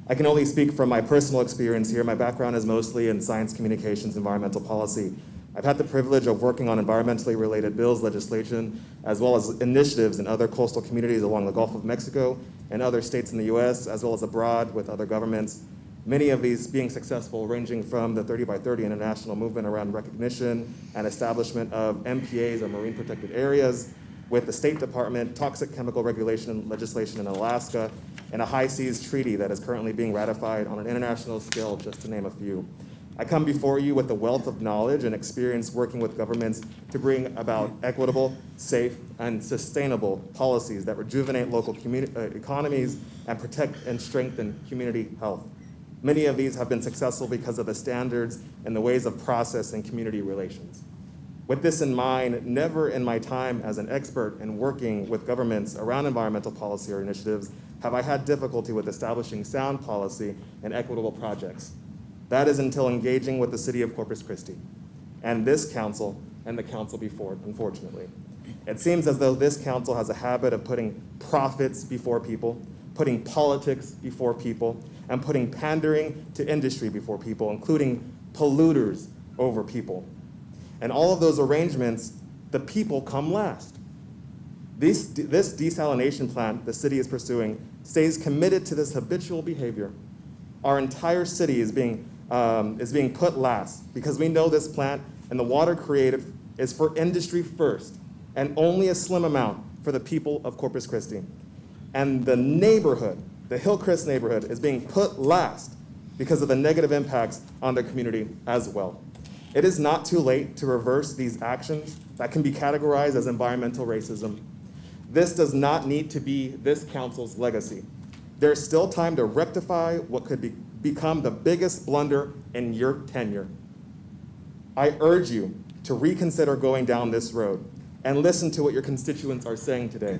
I can only speak from my personal experience here. My background is mostly in science communications, environmental policy. I've had the privilege of working on environmentally related bills, legislation, as well as initiatives in other coastal communities along the Gulf of Mexico and other states in the US, as well as abroad with other governments. Many of these being successful, ranging from the 30 by 30 international movement around recognition and establishment of MPAs, or marine protected areas, with the State Department, toxic chemical regulation and legislation in Alaska, and a high seas treaty that is currently being ratified on an international scale, just to name a few. I come before you with a wealth of knowledge and experience working with governments to bring about equitable, safe, and sustainable policies that rejuvenate local economies and protect and strengthen community health. Many of these have been successful because of the standards and the ways of process and community relations. With this in mind, never in my time as an expert in working with governments around environmental policy or initiatives have I had difficulty with establishing sound policy and equitable projects. That is until engaging with the city of Corpus Christi and this council and the council before, unfortunately. It seems as though this council has a habit of putting profits before people, putting politics before people, and putting pandering to industry before people, including polluters over people. And all of those arrangements, the people come last. This desalination plant the city is pursuing stays committed to this habitual behavior. Our entire city is being put last because we know this plant and the water created is for industry first and only a slim amount for the people of Corpus Christi. And the neighborhood, the Hillcrest neighborhood, is being put last because of the negative impacts on the community as well. It is not too late to reverse these actions that can be categorized as environmental racism. This does not need to be this council's legacy. There's still time to rectify what could become the biggest blunder in your tenure. I urge you to reconsider going down this road and listen to what your constituents are saying today.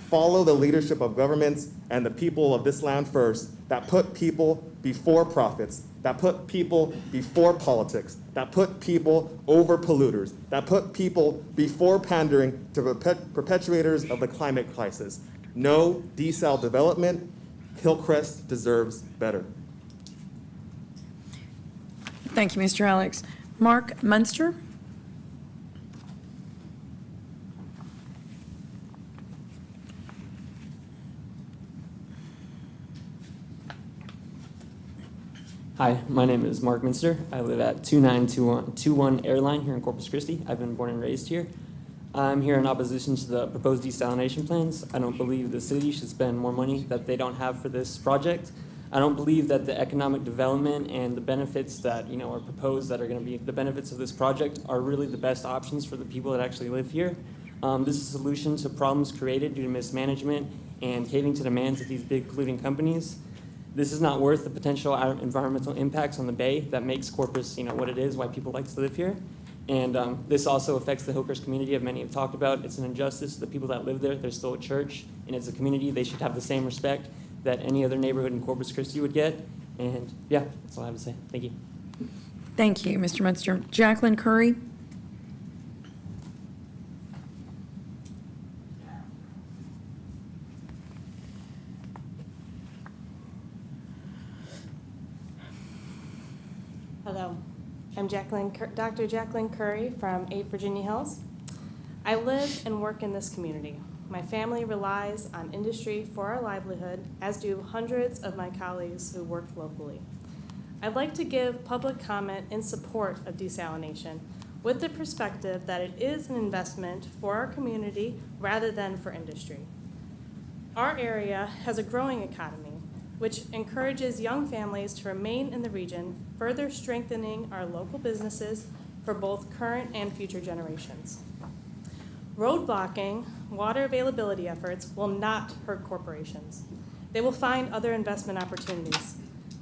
Follow the leadership of governments and the people of this land first that put people before profits, that put people before politics, that put people over polluters, that put people before pandering to perpetuators of the climate crisis. No desal development. Hillcrest deserves better. Thank you, Mr. Alex. Mark Munster? Hi, my name is Mark Minster. I live at 2921 Airline here in Corpus Christi. I've been born and raised here. I'm here in opposition to the proposed desalination plans. I don't believe the city should spend more money that they don't have for this project. I don't believe that the economic development and the benefits that are proposed that are going to be the benefits of this project are really the best options for the people that actually live here. This is a solution to problems created due to mismanagement and caving to demands of these big polluting companies. This is not worth the potential environmental impacts on the bay that makes Corpus, what it is, why people like to live here. And this also affects the Hillcrest community, as many have talked about. It's an injustice to the people that live there. They're still a church, and as a community, they should have the same respect that any other neighborhood in Corpus Christi would get. And yeah, that's all I have to say. Thank you. Thank you, Mr. Munster. Jacqueline Curry? Hello, I'm Dr. Jacqueline Curry from 8 Virginia Hills. I live and work in this community. My family relies on industry for our livelihood, as do hundreds of my colleagues who work locally. I'd like to give public comment in support of desalination with the perspective that it is an investment for our community rather than for industry. Our area has a growing economy, which encourages young families to remain in the region, further strengthening our local businesses for both current and future generations. Road blocking water availability efforts will not hurt corporations. They will find other investment opportunities,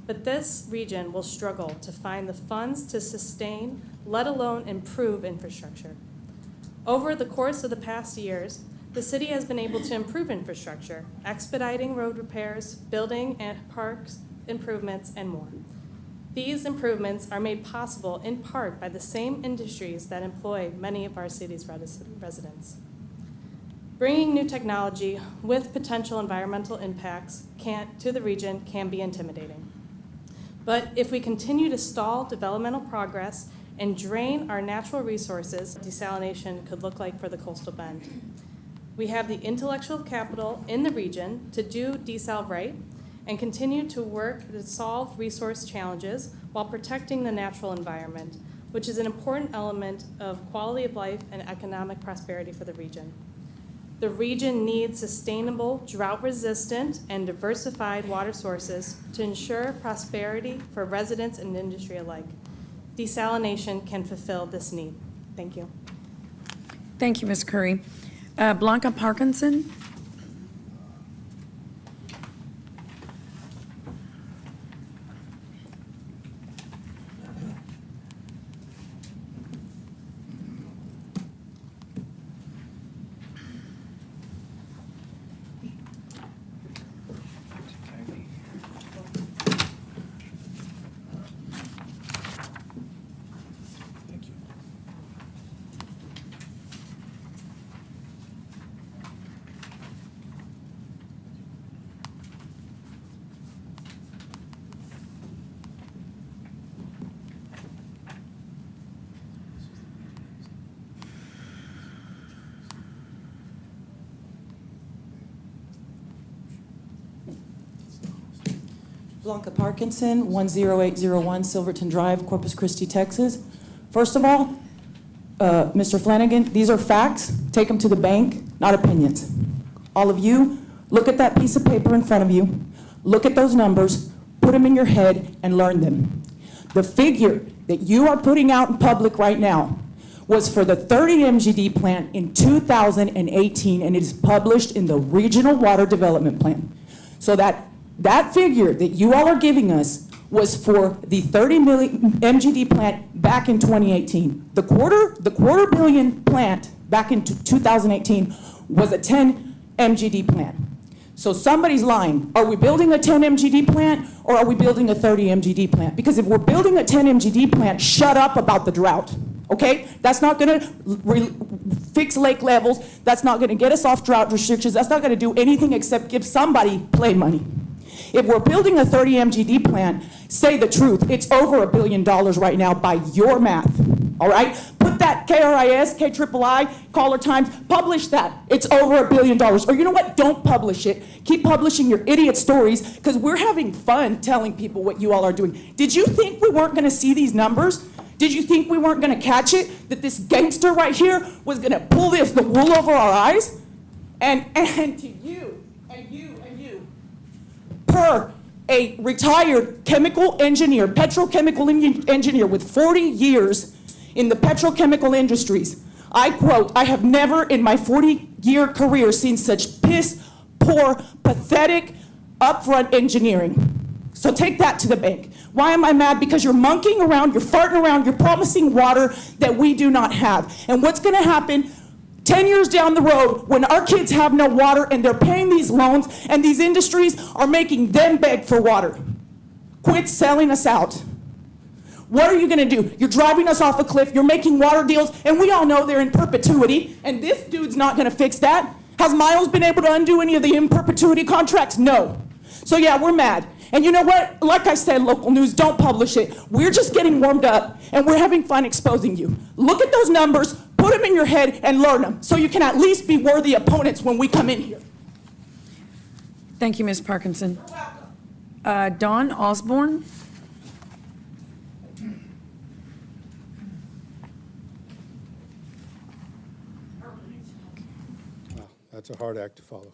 but this region will struggle to find the funds to sustain, let alone improve infrastructure. Over the course of the past years, the city has been able to improve infrastructure, expediting road repairs, building and parks improvements, and more. These improvements are made possible in part by the same industries that employ many of our city's residents. Bringing new technology with potential environmental impacts to the region can be intimidating. But if we continue to stall developmental progress and drain our natural resources, desalination could look like for the coastal bend. We have the intellectual capital in the region to do desal right and continue to work to solve resource challenges while protecting the natural environment, which is an important element of quality of life and economic prosperity for the region. The region needs sustainable, drought-resistant, and diversified water sources to ensure prosperity for residents and industry alike. Desalination can fulfill this need. Thank you. Thank you, Ms. Curry. Blanca Parkinson? Blanca Parkinson, 10801 Silverton Drive, Corpus Christi, Texas. First of all, Mr. Flanagan, these are facts. Take them to the bank, not opinions. All of you, look at that piece of paper in front of you. Look at those numbers, put them in your head, and learn them. The figure that you are putting out in public right now was for the 30 MGD plant in 2018, and it is published in the Regional Water Development Plan. So that figure that you all are giving us was for the 30 million MGD plant back in 2018. The quarter billion plant back in 2018 was a 10 MGD plant. So somebody's lying. Are we building a 10 MGD plant or are we building a 30 MGD plant? Because if we're building a 10 MGD plant, shut up about the drought, okay? That's not gonna fix lake levels. That's not gonna get us off drought restrictions. That's not gonna do anything except give somebody play money. If we're building a 30 MGD plant, say the truth. It's over $1 billion right now by your math, all right? Put that KRIS, KIII, Caller Times, publish that. It's over $1 billion. Or you know what? Don't publish it. Keep publishing your idiot stories because we're having fun telling people what you all are doing. Did you think we weren't gonna see these numbers? Did you think we weren't gonna catch it? That this gangster right here was gonna pull the wool over our eyes? And to you, and you, per a retired chemical engineer, petrochemical engineer with 40 years in the petrochemical industries, I quote, I have never in my 40-year career seen such piss poor, pathetic, upfront engineering. So take that to the bank. Why am I mad? Because you're monkeying around, you're farting around, you're promising water that we do not have. And what's gonna happen 10 years down the road, when our kids have no water and they're paying these loans and these industries are making them beg for water. Quit selling us out. What are you gonna do? You're driving us off a cliff, you're making water deals, and we all know they're in perpetuity, and this dude's not gonna fix that. Has Miles been able to undo any of the in perpetuity contracts? No. So yeah, we're mad. And you know what? Like I said, local news, don't publish it. We're just getting warmed up, and we're having fun exposing you. Look at those numbers, put them in your head, and learn them, so you can at least be worthy opponents when we come in here. Thank you, Ms. Parkinson. Dawn Osborne. That's a hard act to follow.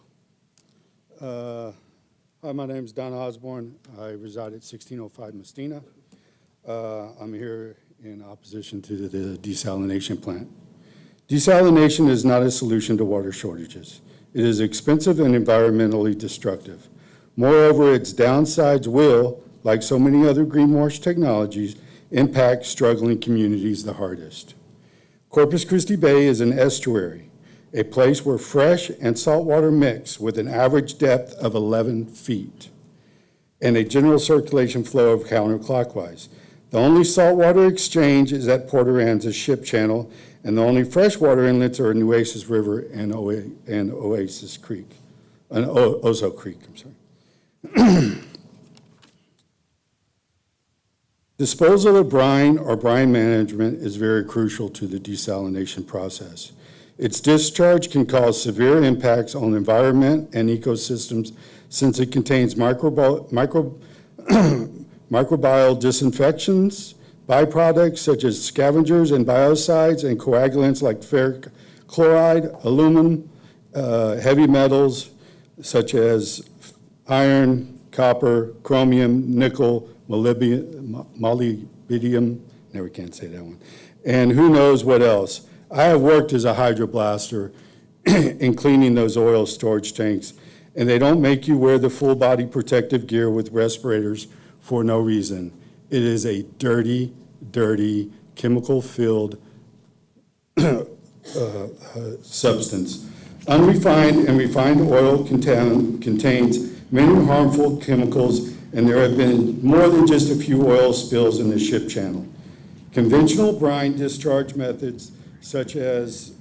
Hi, my name is Don Osborne. I reside at 1605 Mestina. I'm here in opposition to the desalination plant. Desalination is not a solution to water shortages. It is expensive and environmentally destructive. Moreover, its downsides will, like so many other greenwash technologies, impact struggling communities the hardest. Corpus Christi Bay is an estuary, a place where fresh and saltwater mix with an average depth of 11 feet and a general circulation flow of counterclockwise. The only saltwater exchange is at Port Aransas Ship Channel, and the only freshwater inlets are Nueces River and Oasis Creek, Oso Creek, I'm sorry. Disposal of brine or brine management is very crucial to the desalination process. Its discharge can cause severe impacts on the environment and ecosystems since it contains microbial disinfections, byproducts such as scavengers and biocides, and coagulants like ferric chloride, aluminum, heavy metals such as iron, copper, chromium, nickel, molybdenum, never can't say that one, and who knows what else. I have worked as a hydroblaster in cleaning those oil storage tanks, and they don't make you wear the full body protective gear with respirators for no reason. It is a dirty, dirty, chemical-filled substance. Unrefined and refined oil contains many harmful chemicals, and there have been more than just a few oil spills in the ship channel. Conventional brine discharge methods such as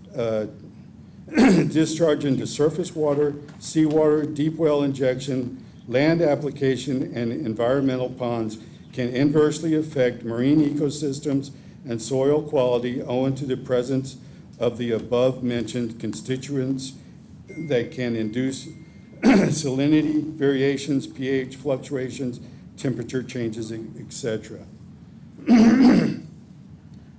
discharge into surface water, seawater, deep well injection, land application, and environmental ponds can inversely affect marine ecosystems and soil quality owing to the presence of the above-mentioned constituents that can induce salinity variations, pH fluctuations, temperature changes, etc.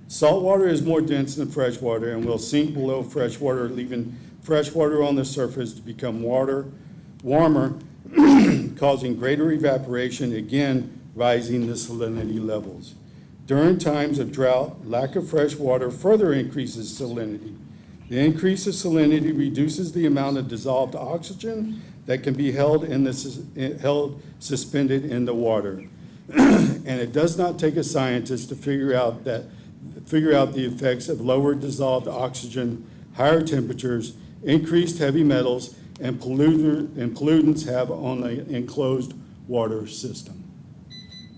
Saltwater is more dense than freshwater and will sink below freshwater, leaving freshwater on the surface to become warmer, causing greater evaporation, again rising the salinity levels. During times of drought, lack of fresh water further increases salinity. The increase of salinity reduces the amount of dissolved oxygen that can be held suspended in the water. And it does not take a scientist to figure out the effects of lower dissolved oxygen, higher temperatures, increased heavy metals, and pollutants have on the enclosed water system.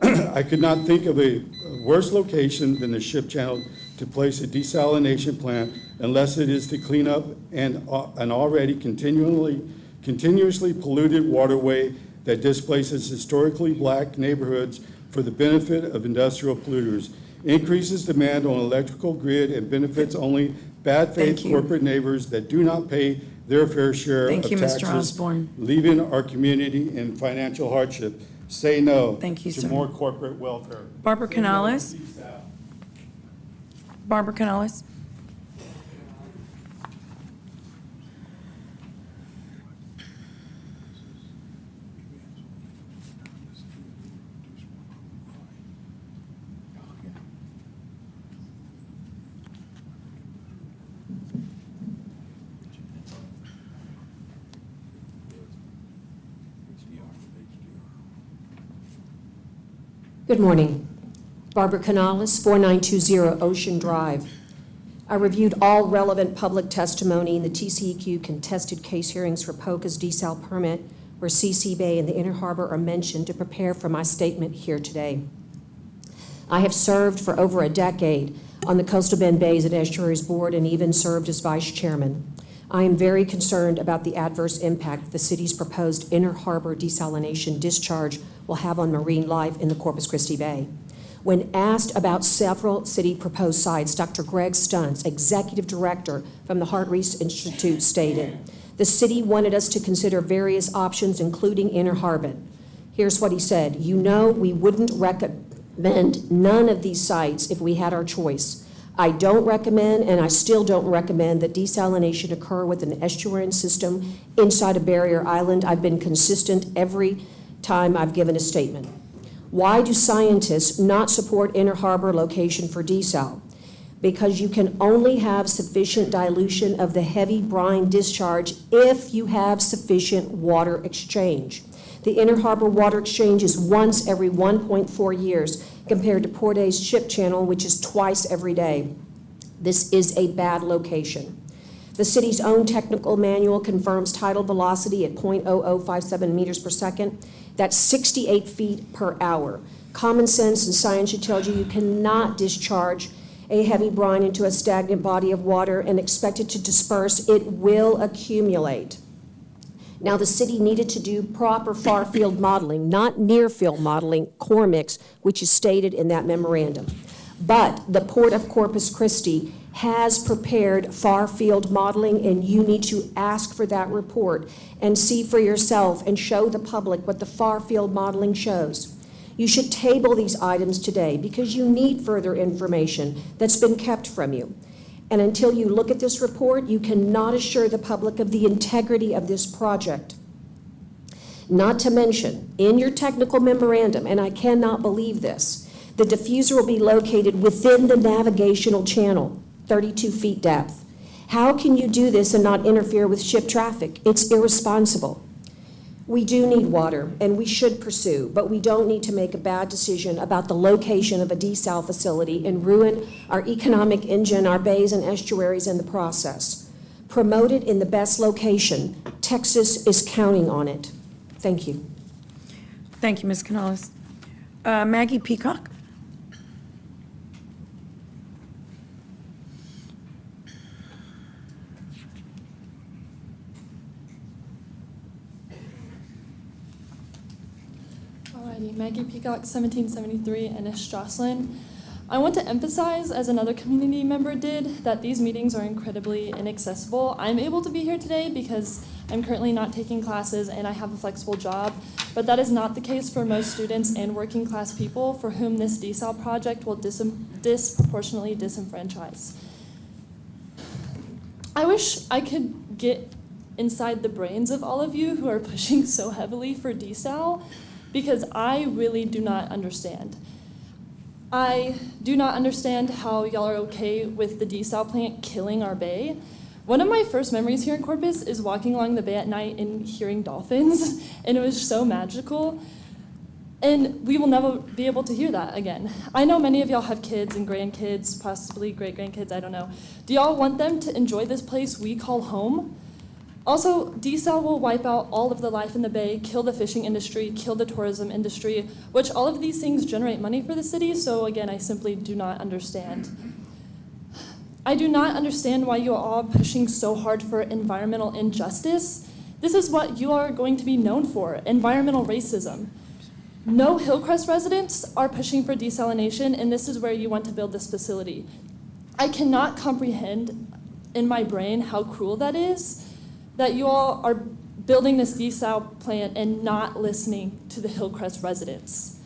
I could not think of a worse location than the ship channel to place a desalination plant unless it is to clean up an already continuously polluted waterway that displaces historically black neighborhoods for the benefit of industrial polluters, increases demand on electrical grid, and benefits only bad faith corporate neighbors that do not pay their fair share of taxes, Mr. Osborne. leaving our community in financial hardship. Say no to sir. more corporate welfare. Barbara Canales. Barbara Canales. Good morning. Barbara Canales, 4920 Ocean Drive. I reviewed all relevant public testimony in the TCEQ contested case hearings for POCA's desal permit, where CC Bay and the Inner Harbor are mentioned, to prepare for my statement here today. I have served for over a decade on the Coastal Bend Bays and Estuaries Board and even served as vice chairman. I am very concerned about the adverse impact the city's proposed Inner Harbor desalination discharge will have on marine life in the Corpus Christi Bay. When asked about several city proposed sites, Dr. Greg Stuntz, executive director from the Heart Reese Institute, stated, "The city wanted us to consider various options, including Inner Harbor." Here's what he said: "You know, we wouldn't recommend none of these sites if we had our choice. I don't recommend, and I still don't recommend, that desalination occur with an estuarine system inside a barrier island. I've been consistent every time I've given a statement." Why do scientists not support Inner Harbor location for desal? Because you can only have sufficient dilution of the heavy brine discharge if you have sufficient water exchange. The Inner Harbor water exchange is once every 1.4 years, compared to Port A's ship channel, which is twice every day. This is a bad location. The city's own technical manual confirms tidal velocity at 0.0057 meters per second. That's 68 feet per hour. Common sense and science should tell you you cannot discharge a heavy brine into a stagnant body of water and expect it to disperse. It will accumulate. Now, the city needed to do proper far-field modeling, not near-field modeling, core mix, which is stated in that memorandum. But the Port of Corpus Christi has prepared far-field modeling, and you need to ask for that report and see for yourself and show the public what the far-field modeling shows. You should table these items today because you need further information that's been kept from you. And until you look at this report, you cannot assure the public of the integrity of this project. Not to mention, in your technical memorandum, and I cannot believe this, the diffuser will be located within the navigational channel, 32 feet depth. How can you do this and not interfere with ship traffic? It's irresponsible. We do need water, and we should pursue, but we don't need to make a bad decision about the location of a desal facility and ruin our economic engine, our bays and estuaries in the process. Promote it in the best location. Texas is counting on it. Thank you. Thank you, Ms. Canales. Maggie Peacock. Alrighty, Maggie Peacock, 1773, Ennis Jocelyn. I want to emphasize, as another community member did, that these meetings are incredibly inaccessible. I'm able to be here today because I'm currently not taking classes and I have a flexible job, but that is not the case for most students and working class people for whom this desal project will disproportionately disenfranchise. I wish I could get inside the brains of all of you who are pushing so heavily for desal, because I really do not understand. I do not understand how y'all are okay with the desal plant killing our bay. One of my first memories here in Corpus is walking along the bay at night and hearing dolphins, and it was so magical. And we will never be able to hear that again. I know many of y'all have kids and grandkids, possibly great-grandkids, I don't know. Do y'all want them to enjoy this place we call home? Also, desal will wipe out all of the life in the bay, kill the fishing industry, kill the tourism industry, which all of these things generate money for the city, so again, I simply do not understand. I do not understand why you are all pushing so hard for environmental injustice. This is what you are going to be known for, environmental racism. No Hillcrest residents are pushing for desalination, and this is where you want to build this facility. I cannot comprehend in my brain how cruel that is, that you all are building this desal plant and not listening to the Hillcrest residents.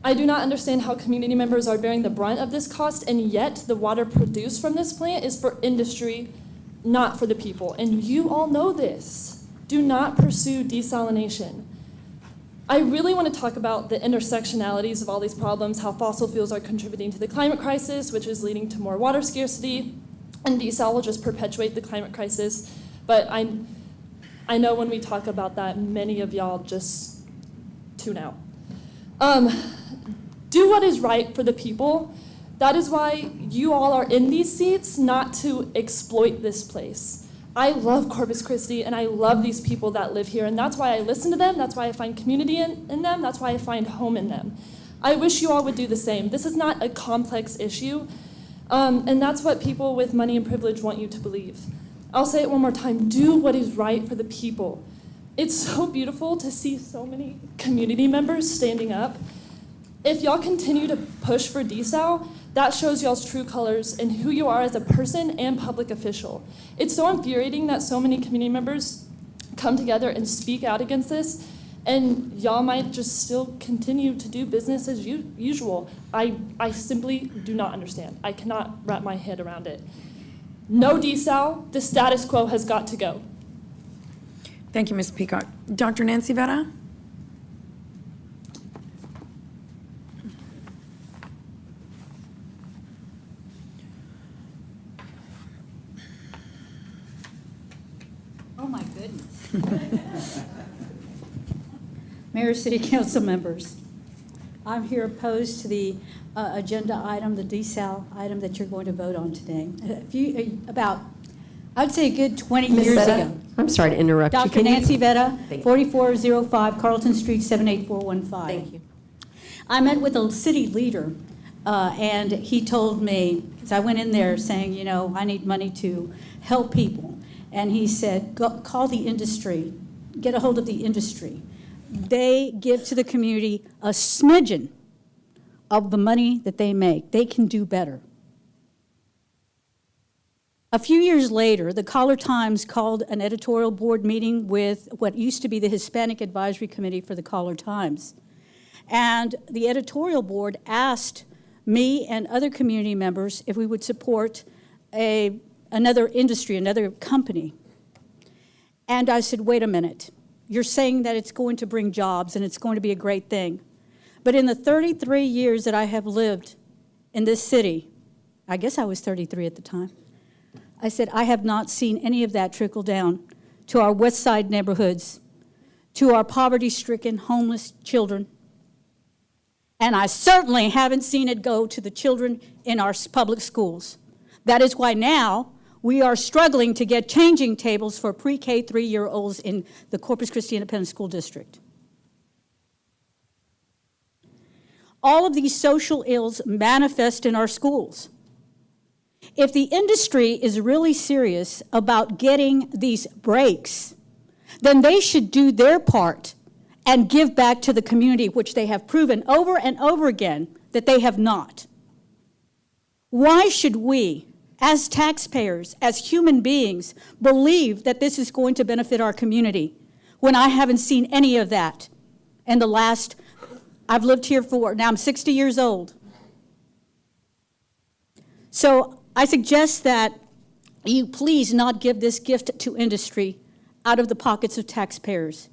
I do not understand how community members are bearing the brunt of this cost, and yet the water produced from this plant is for industry, not for the people. And you all know this. Do not pursue desalination. I really want to talk about the intersectionalities of all these problems, how fossil fuels are contributing to the climate crisis, which is leading to more water scarcity, and desal will just perpetuate the climate crisis. But I know when we talk about that, many of y'all just tune out. Do what is right for the people. That is why you all are in these seats, not to exploit this place. I love Corpus Christi, and I love these people that live here, and that's why I listen to them, that's why I find community in them, that's why I find home in them. I wish you all would do the same. This is not a complex issue, and that's what people with money and privilege want you to believe. I'll say it one more time, do what is right for the people. It's so beautiful to see so many community members standing up. If y'all continue to push for desal, that shows y'all's true colors and who you are as a person and public official. It's so infuriating that so many community members come together and speak out against this, and y'all might just still continue to do business as usual. I simply do not understand. I cannot wrap my head around it. No desal, the status quo has got to go. Thank you, Ms. Peacock. Dr. Nancy Vera? Oh, my goodness. Mayor, City Council members, I'm here opposed to the agenda item, the desal item that you're going to vote on today. I'd say a good 20 Ms. years Vetta, ago. I'm sorry to interrupt you. Dr. Can you- Nancy Vetta, Thank you. 4405 Carlton Street, 78415. Thank you. I met with a city leader, and he told me, because I went in there saying, you know, I need money to help people. And he said, call the industry, get a hold of the industry. They give to the community a smidgen of the money that they make. They can do better. A few years later, the Caller Times called an editorial board meeting with what used to be the Hispanic Advisory Committee for the Caller Times. And the editorial board asked me and other community members if we would support another industry, another company. And I said, wait a minute. You're saying that it's going to bring jobs and it's going to be a great thing. But in the 33 years that I have lived in this city, I guess I was 33 at the time, I said, I have not seen any of that trickle down to our West Side neighborhoods, to our poverty-stricken, homeless children. And I certainly haven't seen it go to the children in our public schools. That is why now we are struggling to get changing tables for pre-K 3-year-olds in the Corpus Christi Independent School District. All of these social ills manifest in our schools. If the industry is really serious about getting these breaks, then they should do their part and give back to the community, which they have proven over and over again that they have not. Why should we, as taxpayers, as human beings, believe that this is going to benefit our community when I haven't seen any of that in the last, I've lived here now I'm 60 years old. So I suggest that you please not give this gift to industry out of the pockets of taxpayers.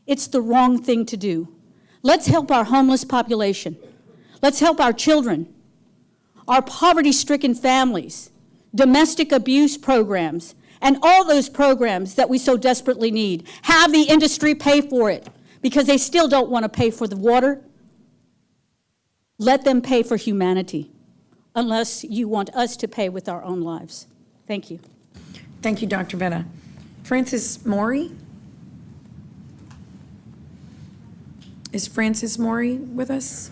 It's the wrong thing to do. Let's help our homeless population. Let's help our children, our poverty-stricken families, domestic abuse programs, and all those programs that we so desperately need. Have the industry pay for it because they still don't want to pay for the water. Let them pay for humanity, unless you want us to pay with our own lives. Thank you. Thank you, Dr. Vetta. Francis Maury? Is Francis Maury with us?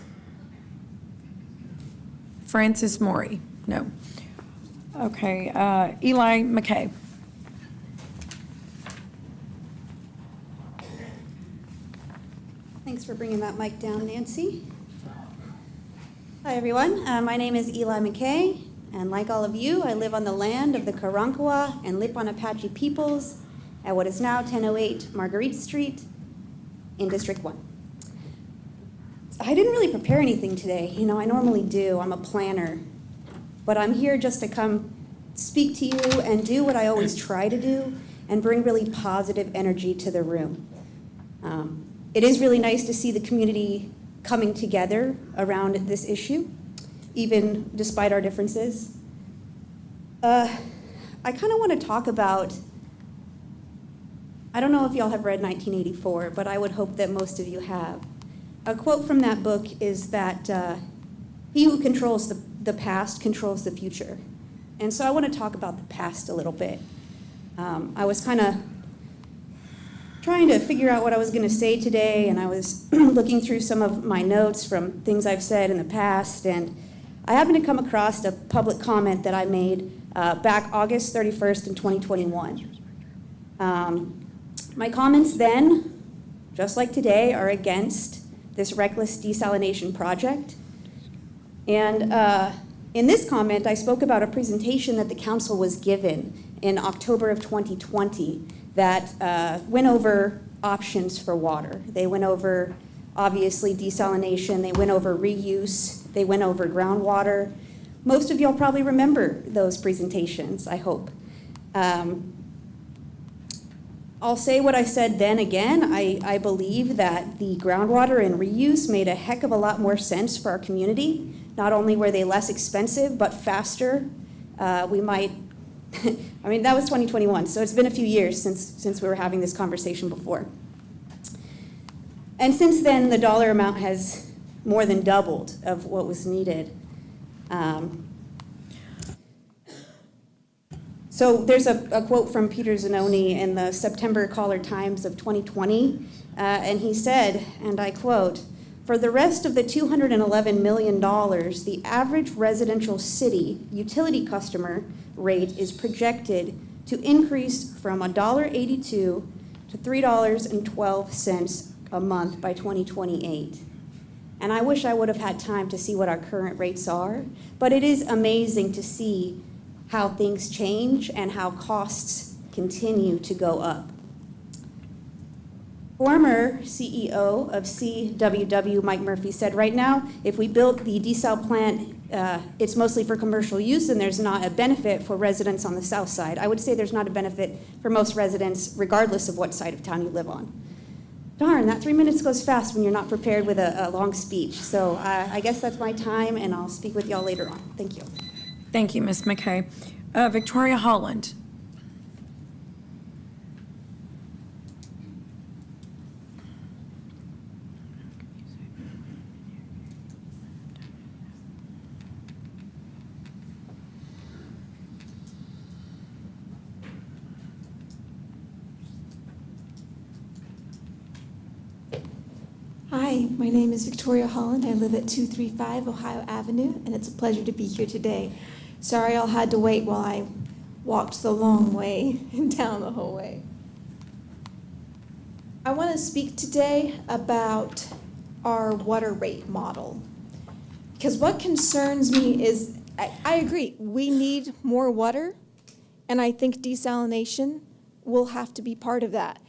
Francis Maury? No. Okay, Eli McKay. Thanks for bringing that mic down, Nancy. Hi, everyone. My name is Eli McKay, and like all of you, I live on the land of the Karankawa and Lipan Apache peoples at what is now 1008 Marguerite Street in District 1. I didn't really prepare anything today. You know, I normally do. I'm a planner. But I'm here just to come speak to you and do what I always try to do and bring really positive energy to the room. It is really nice to see the community coming together around this issue, even despite our differences. I kind of want to talk about, I don't know if y'all have read 1984, but I would hope that most of you have. A quote from that book is that he who controls the past controls the future. And so I want to talk about the past a little bit. I was kind of trying to figure out what I was going to say today, and I was looking through some of my notes from things I've said in the past, and I happened to come across a public comment that I made back August 31st in 2021. My comments then, just like today, are against this reckless desalination project. And in this comment, I spoke about a presentation that the council was given in October of 2020 that went over options for water. They went over, obviously, desalination. They went over reuse. They went over groundwater. Most of y'all probably remember those presentations, I hope. I'll say what I said then again. I believe that the groundwater and reuse made a heck of a lot more sense for our community. Not only were they less expensive, but faster. We might, I mean, that was 2021, so it's been a few years since we were having this conversation before. And since then, the dollar amount has more than doubled of what was needed. So there's a quote from Peter Zanoni in the September Caller Times of 2020, and he said, and I quote, "For the rest of the $211 million, the average residential city utility customer rate is projected to increase from $1.82 to $3.12 a month by 2028. And I wish I would have had time to see what our current rates are, but it is amazing to see how things change and how costs continue to go up. Former CEO of CWW, Mike Murphy, said, right now, if we built the desal plant, it's mostly for commercial use and there's not a benefit for residents on the south side. I would say there's not a benefit for most residents, regardless of what side of town you live on. Darn, that 3 minutes goes fast when you're not prepared with a long speech. So I guess that's my time, and I'll speak with y'all later on. Thank you. Thank you, Ms. McKay. Victoria Holland. Hi, my name is Victoria Holland. I live at 235 Ohio Avenue, and it's a pleasure to be here today. Sorry y'all had to wait while I walked the long way and down the whole way. I want to speak today about our water rate model, because what concerns me is I agree. We need more water, and I think desalination will have to be part of that.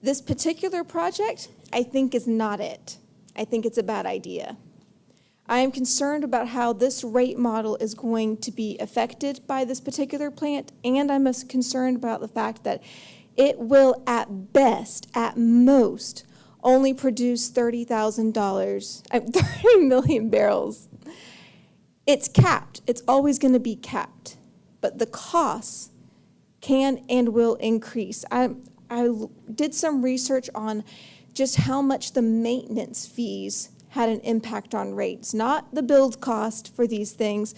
This particular project, I think, is not it. I think it's a bad idea. I am concerned about how this rate model is going to be affected by this particular plant, and I'm concerned about the fact that it will, at best, at most, only produce $30 million barrels. It's capped. It's always going to be capped. But the costs can and will increase. I did some research on just how much the maintenance fees had an impact on rates, not the build cost for these things,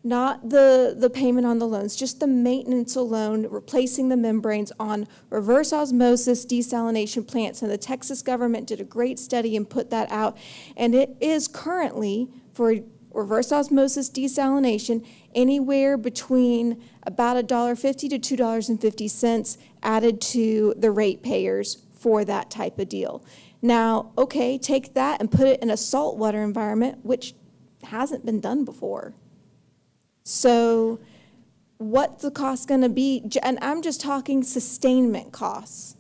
not the payment on the loans, just the maintenance alone, replacing the membranes on reverse osmosis desalination plants. And the Texas government did a great study and put that out. And it is currently, for reverse osmosis desalination, anywhere between about $1.50 to $2.50 added to the ratepayers for that type of deal. Now, okay, take that and put it in a saltwater environment, which hasn't been done before. So what's the cost going to be? And I'm just talking sustainment costs.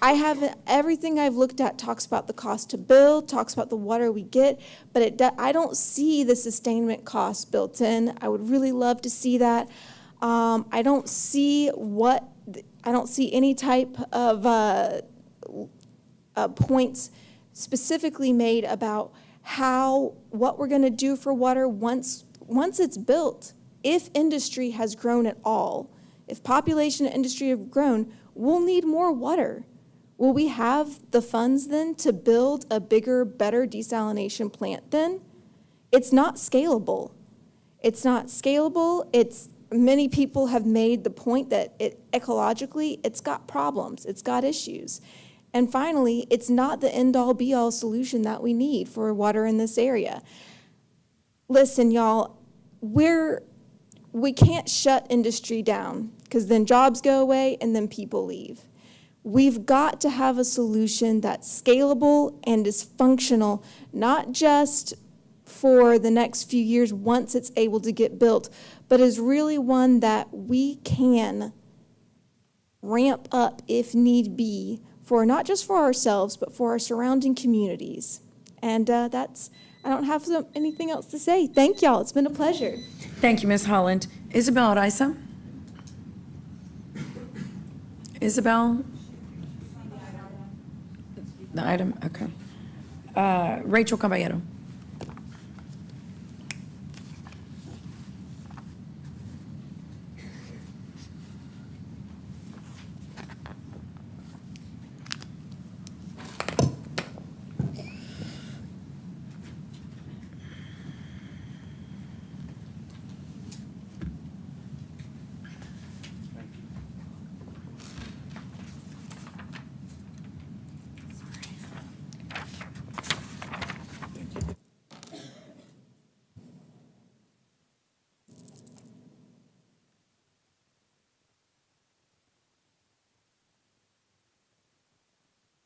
Everything I've looked at talks about the cost to build, talks about the water we get, but I don't see the sustainment costs built in. I would really love to see that. I don't see any type of points specifically made about what we're going to do for water once it's built. If industry has grown at all, if population and industry have grown, we'll need more water. Will we have the funds then to build a bigger, better desalination plant then? It's not scalable. It's not scalable. Many people have made the point that ecologically, it's got problems. It's got issues. And finally, it's not the end-all be-all solution that we need for water in this area. Listen, y'all, we can't shut industry down because then jobs go away and then people leave. We've got to have a solution that's scalable and is functional, not just for the next few years once it's able to get built, but is really one that we can ramp up if need be, for not just for ourselves, but for our surrounding communities. And I don't have anything else to say. Thank y'all. It's been a pleasure. Thank you, Ms. Holland. Isabel Araiza? Isabel? The item, okay. Rachel Caballero.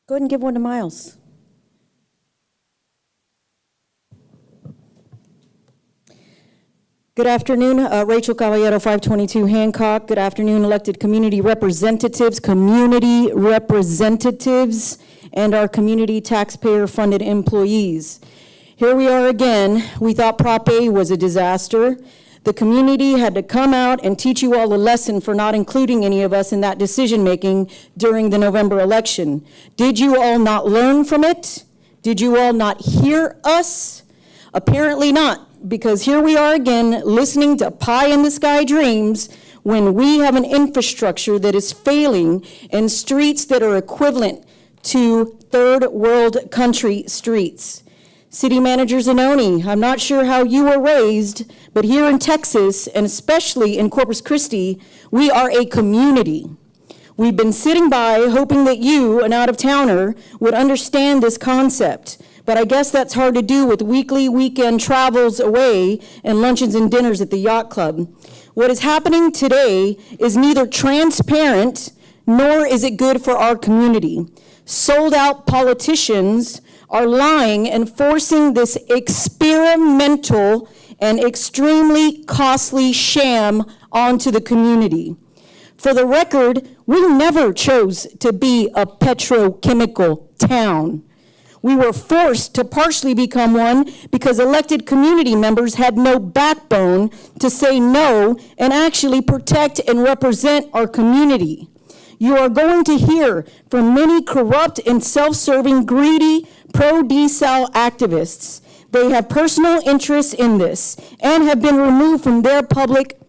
Go ahead and give one to Miles. Good afternoon, Rachel Caballero, 522 Hancock. Good afternoon, elected community representatives, and our community taxpayer-funded employees. Here we are again. We thought Prop A was a disaster. The community had to come out and teach you all a lesson for not including any of us in that decision-making during the November election. Did you all not learn from it? Did you all not hear us? Apparently not, because here we are again listening to pie-in-the-sky dreams when we have an infrastructure that is failing and streets that are equivalent to third world country streets. City Manager Zanoni, I'm not sure how you were raised, but here in Texas, and especially in Corpus Christi, we are a community. We've been sitting by hoping that you, an out-of-towner, would understand this concept, but I guess that's hard to do with weekly, weekend travels away and luncheons and dinners at the yacht club. What is happening today is neither transparent, nor is it good for our community. Sold-out politicians are lying and forcing this experimental and extremely costly sham onto the community. For the record, we never chose to be a petrochemical town. We were forced to partially become one because elected community members had no backbone to say no and actually protect and represent our community. You are going to hear from many corrupt and self-serving, greedy, pro-desal activists. They have personal interests in this and have been removed from their public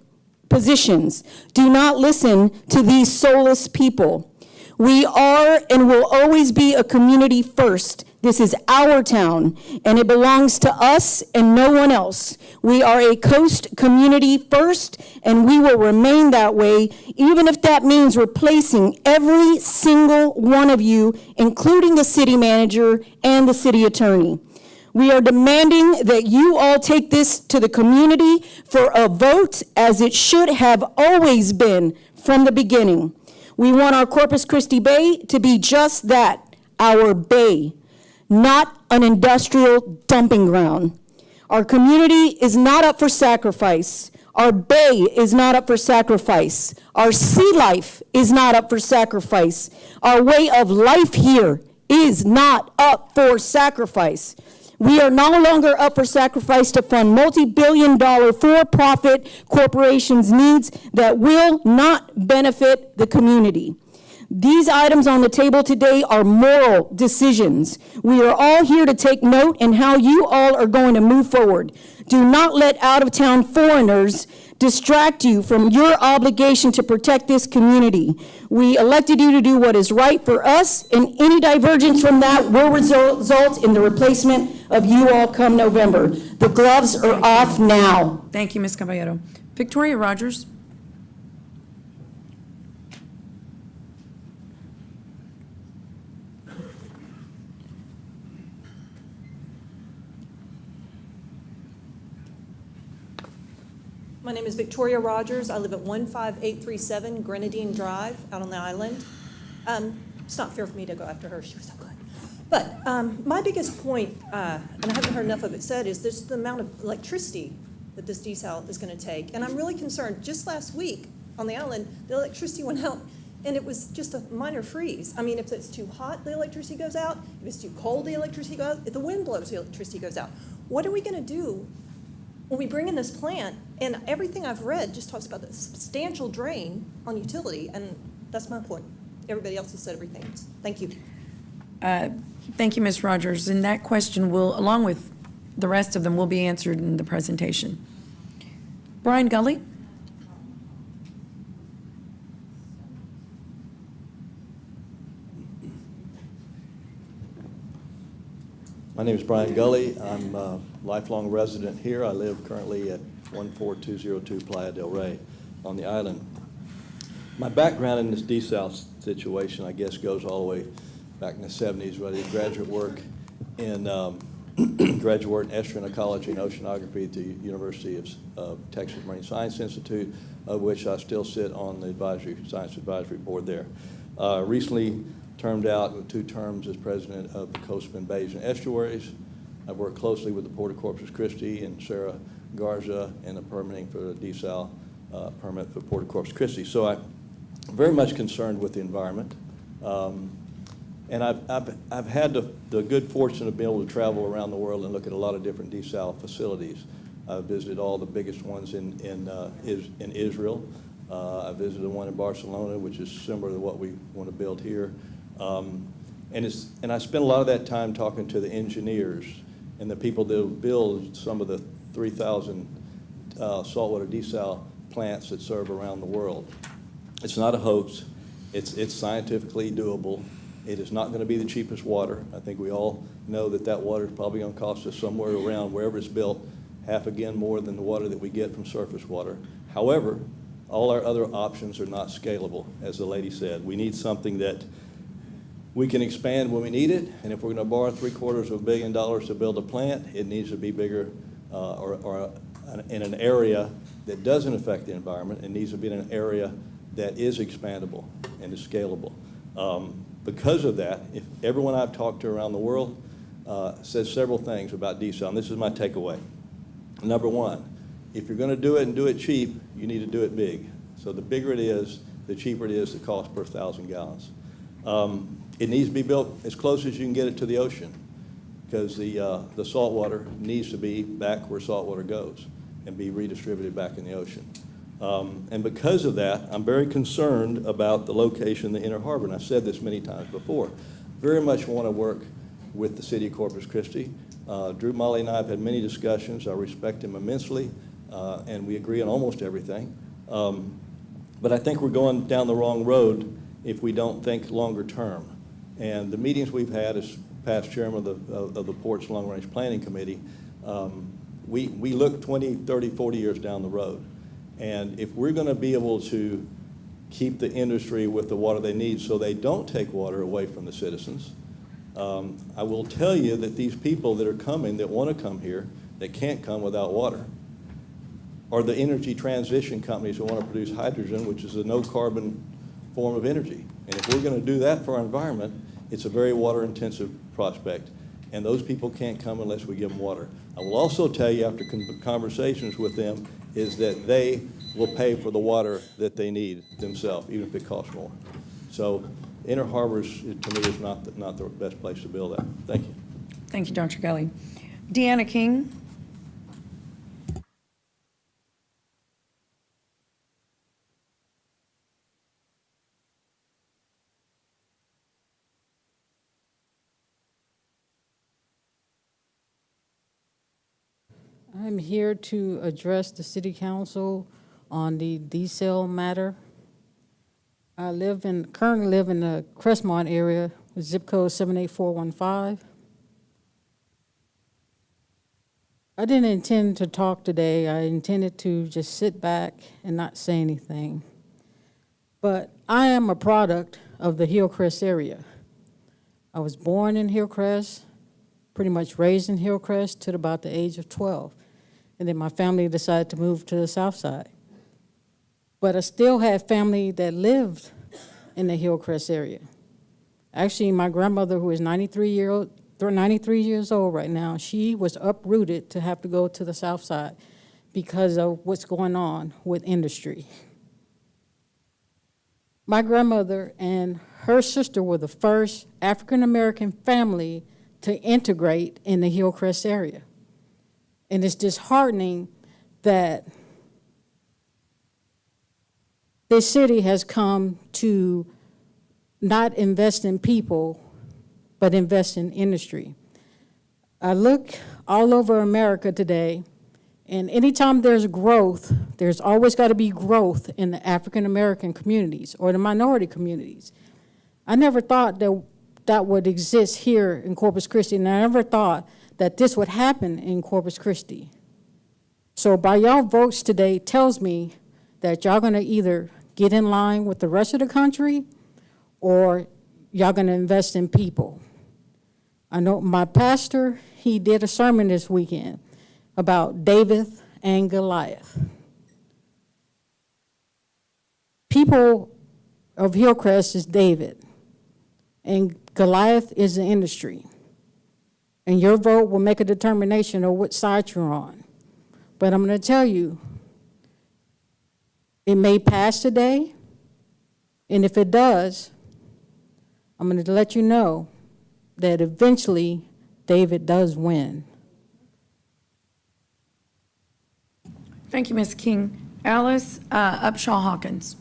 positions. Do not listen to these soulless people. We are and will always be a community first. This is our town, and it belongs to us and no one else. We are a coast community first, and we will remain that way, even if that means replacing every single one of you, including the city manager and the city attorney. We are demanding that you all take this to the community for a vote, as it should have always been from the beginning. We want our Corpus Christi Bay to be just that, our bay, not an industrial dumping ground. Our community is not up for sacrifice. Our bay is not up for sacrifice. Our sea life is not up for sacrifice. Our way of life here is not up for sacrifice. We are no longer up for sacrifice to fund multi-billion-dollar for-profit corporations' needs that will not benefit the community. These items on the table today are moral decisions. We are all here to take note in how you all are going to move forward. Do not let out-of-town foreigners distract you from your obligation to protect this community. We elected you to do what is right for us, and any divergence from that will result in the replacement of you all come November. The gloves are off now. Thank you, Ms. Caballero. Victoria Rogers. My name is Victoria Rogers. I live at 15837 Grenadine Drive out on the island. It's not fair for me to go after her. She was so good. But my biggest point, and I haven't heard enough of it said, is there's the amount of electricity that this desal is going to take. And I'm really concerned. Just last week on the island, the electricity went out, and it was just a minor freeze. I mean, if it's too hot, the electricity goes out. If it's too cold, the electricity goes out. If the wind blows, the electricity goes out. What are we going to do when we bring in this plant? And everything I've read just talks about the substantial drain on utility, and that's my point. Everybody else has said everything. Thank you. Thank you, Ms. Rogers. And that question will, along with the rest of them, will be answered in the presentation. Brian Gully. My name is Brian Gully. I'm a lifelong resident here. I live currently at 14202 Playa del Rey on the island. My background in this desal situation, I guess, goes all the way back in the 70s, where I did graduate work in Estuarine Ecology and Oceanography at the University of Texas Marine Science Institute, of which I still sit on the Science Advisory Board there. Recently termed out with 2 terms as president of the Coastman Bays and Estuaries. I've worked closely with the Port of Corpus Christi and Sarah Garza in the permitting for the desal permit for Port of Corpus Christi. So I'm very much concerned with the environment. And I've had the good fortune of being able to travel around the world and look at a lot of different desal facilities. I've visited all the biggest ones in Israel. I visited one in Barcelona, which is similar to what we want to build here. And I spent a lot of that time talking to the engineers and the people that will build some of the 3,000 saltwater desal plants that serve around the world. It's not a hoax. It's scientifically doable. It is not going to be the cheapest water. I think we all know that water is probably going to cost us somewhere around, wherever it's built, half again more than the water that we get from surface water. However, all our other options are not scalable, as the lady said. We need something that we can expand when we need it, and if we're going to borrow $750 million to build a plant, it needs to be bigger or in an area that doesn't affect the environment. It needs to be in an area that is expandable and is scalable. Because of that, if everyone I've talked to around the world, says several things about desal, and this is my takeaway. Number one, if you're going to do it and do it cheap, you need to do it big. So the bigger it is, the cheaper it is, the cost per 1,000 gallons. It needs to be built as close as you can get it to the ocean, because the salt water needs to be back where salt water goes and be redistributed back in the ocean. And because of that, I'm very concerned about the location in the Inner Harbor, and I've said this many times before. Very much want to work with the city of Corpus Christi. Drew Molly and I have had many discussions. I respect him immensely, and we agree on almost everything. But I think we're going down the wrong road if we don't think longer term. And the meetings we've had as past chairman of the Ports Long Range Planning Committee, we look 20, 30, 40 years down the road. And if we're going to be able to keep the industry with the water they need so they don't take water away from the citizens, I will tell you that these people that are coming, that want to come here, that can't come without water, are the energy transition companies that want to produce hydrogen, which is a no-carbon form of energy. And if we're going to do that for our environment, it's a very water-intensive prospect. And those people can't come unless we give them water. I will also tell you, after conversations with them, is that they will pay for the water that they need themselves, even if it costs more. So Inner Harbors, to me, is not the best place to build that. Thank you. Thank you, Dr. Kelly. Deanna King. I'm here to address the City Council on the desal matter. I currently live in the Crestmont area with zip code 78415. I didn't intend to talk today. I intended to just sit back and not say anything. But I am a product of the Hillcrest area. I was born in Hillcrest, pretty much raised in Hillcrest till about the age of 12. And then my family decided to move to the south side. But I still had family that lived in the Hillcrest area. Actually, my grandmother, who is 93 years old right now, she was uprooted to have to go to the south side because of what's going on with industry. My grandmother and her sister were the first African-American family to integrate in the Hillcrest area. And it's disheartening that this city has come to not invest in people, but invest in industry. I look all over America today, and anytime there's growth, there's always got to be growth in the African-American communities or the minority communities. I never thought that that would exist here in Corpus Christi, and I never thought that this would happen in Corpus Christi. So by y'all votes today tells me that y'all gonna either get in line with the rest of the country or y'all gonna invest in people. I know my pastor, he did a sermon this weekend about David and Goliath. People of Hillcrest is David, and Goliath is the industry. And your vote will make a determination of which side you're on. But I'm going to tell you, it may pass today, and if it does, I'm going to let you know that eventually David does win. Thank you, Ms. King. Alice Upshaw Hawkins.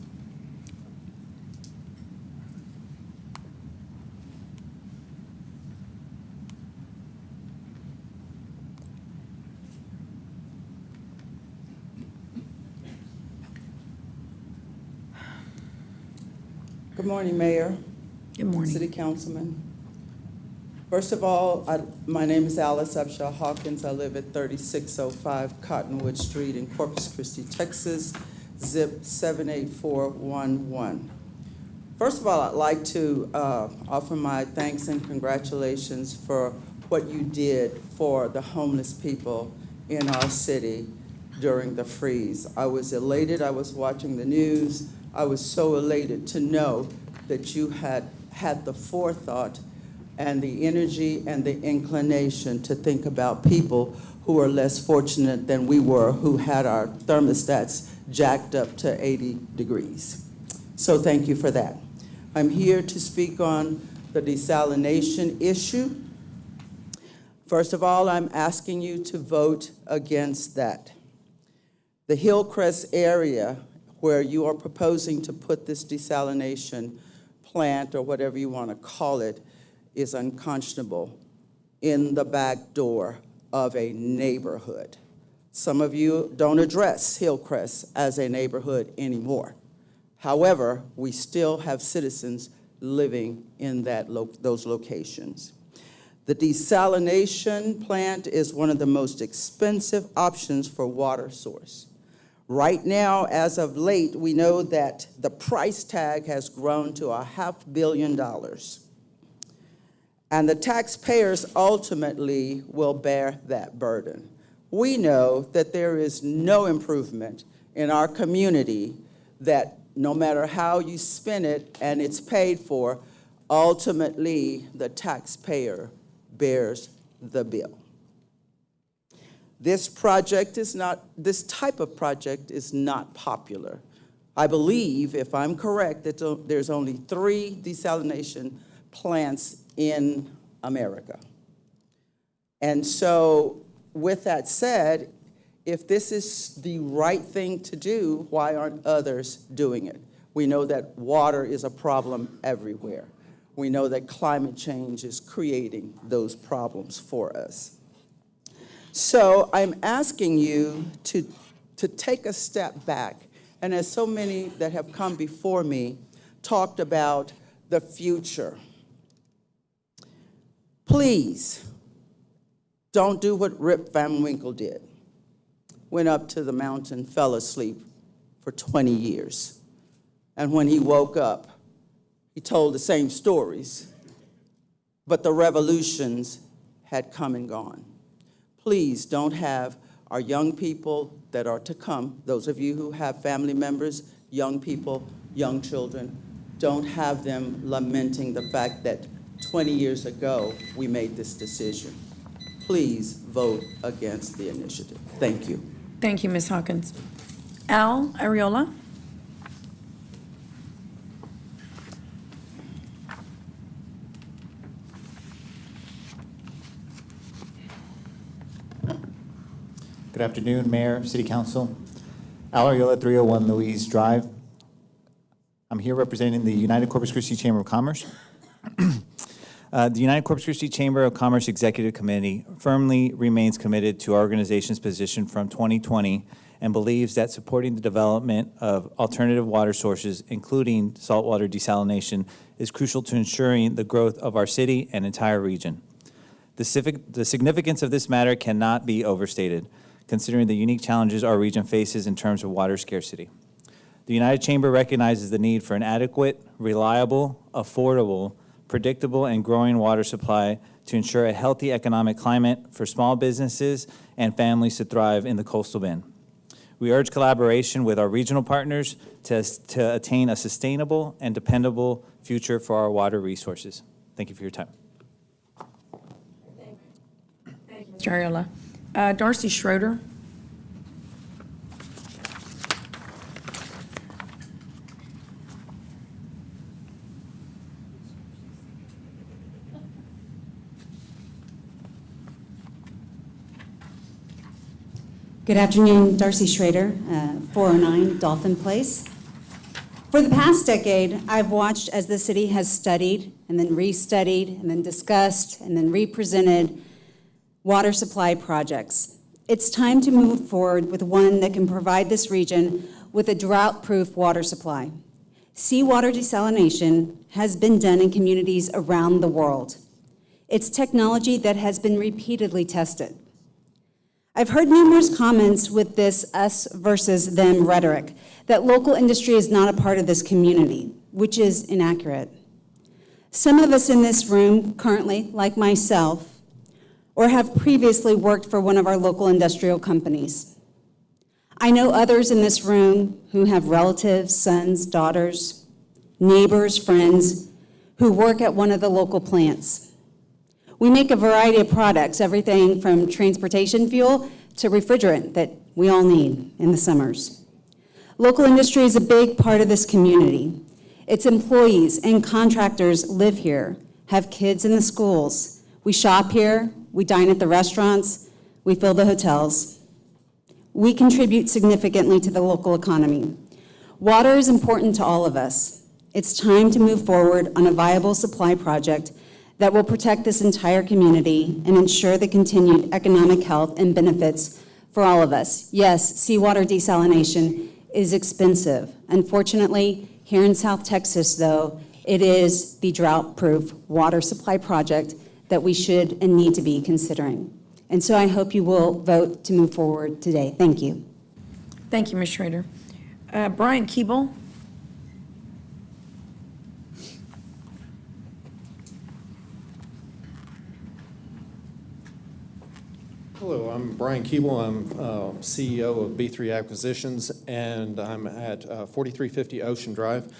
Good morning, Mayor. Good morning. City Councilman. First of all, my name is Alice Upshaw Hawkins. I live at 3605 Cottonwood Street in Corpus Christi, Texas, zip 78411. First of all, I'd like to offer my thanks and congratulations for what you did for the homeless people in our city during the freeze. I was elated. I was watching the news. I was so elated to know that you had the forethought and the energy and the inclination to think about people who are less fortunate than we were, who had our thermostats jacked up to 80 degrees. So thank you for that. I'm here to speak on the desalination issue. First of all, I'm asking you to vote against that. The Hillcrest area where you are proposing to put this desalination plant, or whatever you want to call it, is unconscionable in the back door of a neighborhood. Some of you don't address Hillcrest as a neighborhood anymore. However, we still have citizens living in those locations. The desalination plant is one of the most expensive options for water source. Right now, as of late, we know that the price tag has grown to $500 million. And the taxpayers ultimately will bear that burden. We know that there is no improvement in our community, that no matter how you spin it and it's paid for, ultimately the taxpayer bears the bill. This type of project is not popular. I believe, if I'm correct, that there's only 3 desalination plants in America. And so, with that said, if this is the right thing to do, why aren't others doing it? We know that water is a problem everywhere. We know that climate change is creating those problems for us. So I'm asking you to take a step back, and as so many that have come before me talked about the future, please don't do what Rip Van Winkle did. Went up to the mountain, fell asleep for 20 years. And when he woke up, he told the same stories, but the revolutions had come and gone. Please don't have our young people that are to come, those of you who have family members, young people, young children, don't have them lamenting the fact that 20 years ago we made this decision. Please vote against the initiative. Thank you. Thank you, Ms. Hawkins. Al Ariola. Good afternoon, Mayor, City Council. Al Ariola, 301 Louise Drive. I'm here representing the United Corpus Christi Chamber of Commerce. The United Corpus Christi Chamber of Commerce Executive Committee firmly remains committed to our organization's position from 2020 and believes that supporting the development of alternative water sources, including saltwater desalination, is crucial to ensuring the growth of our city and entire region. The significance of this matter cannot be overstated, considering the unique challenges our region faces in terms of water scarcity. The United Chamber recognizes the need for an adequate, reliable, affordable, predictable, and growing water supply to ensure a healthy economic climate for small businesses and families to thrive in the coastal bend. We urge collaboration with our regional partners to attain a sustainable and dependable future for our water resources. Thank you for your time. Mr. Ariola. Darcy Schroeder. Good afternoon, Darcy Schrader, 409 Dolphin Place. For the past decade, I've watched as the city has studied and then restudied and then discussed and then represented water supply projects. It's time to move forward with one that can provide this region with a drought-proof water supply. Seawater desalination has been done in communities around the world. It's technology that has been repeatedly tested. I've heard numerous comments with this us versus them rhetoric that local industry is not a part of this community, which is inaccurate. Some of us in this room currently, like myself, or have previously worked for one of our local industrial companies. I know others in this room who have relatives, sons, daughters, neighbors, friends who work at one of the local plants. We make a variety of products, everything from transportation fuel to refrigerant that we all need in the summers. Local industry is a big part of this community. Its employees and contractors live here, have kids in the schools. We shop here, we dine at the restaurants, we fill the hotels. We contribute significantly to the local economy. Water is important to all of us. It's time to move forward on a viable supply project that will protect this entire community and ensure the continued economic health and benefits for all of us. Yes, seawater desalination is expensive. Unfortunately, here in South Texas, though, it is the drought-proof water supply project that we should and need to be considering. And so I hope you will vote to move forward today. Thank you. Thank you, Ms. Schrader. Brian Keeble. Hello, I'm Brian Keeble. I'm CEO of B3 Acquisitions, and I'm at 4350 Ocean Drive.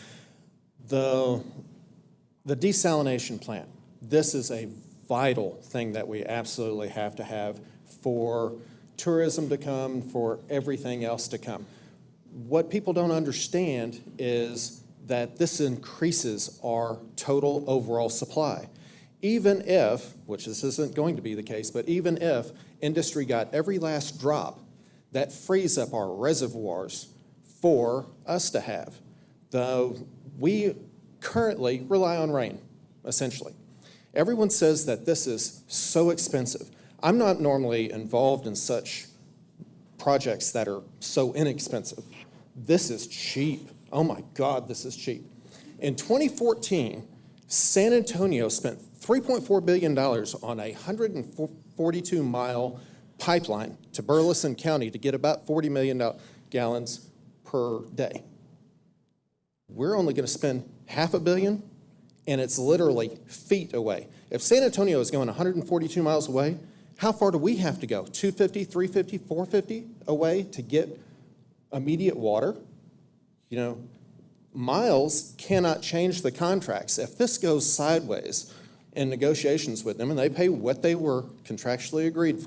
The desalination plant, this is a vital thing that we absolutely have to have for tourism to come, for everything else to come. What people don't understand is that this increases our total overall supply. Even if, which this isn't going to be the case, but even if industry got every last drop, that frees up our reservoirs for us to have. We currently rely on rain, essentially. Everyone says that this is so expensive. I'm not normally involved in such projects that are so inexpensive. This is cheap. Oh my God, this is cheap. In 2014, San Antonio spent $3.4 billion on a 142-mile pipeline to Burleson County to get about 40 million gallons per day. We're only going to spend $500 million, and it's literally feet away. If San Antonio is going 142 miles away, how far do we have to go? 250, 350, 450 away to get immediate water? You know, miles cannot change the contracts. If this goes sideways in negotiations with them and they pay what they were contractually agreed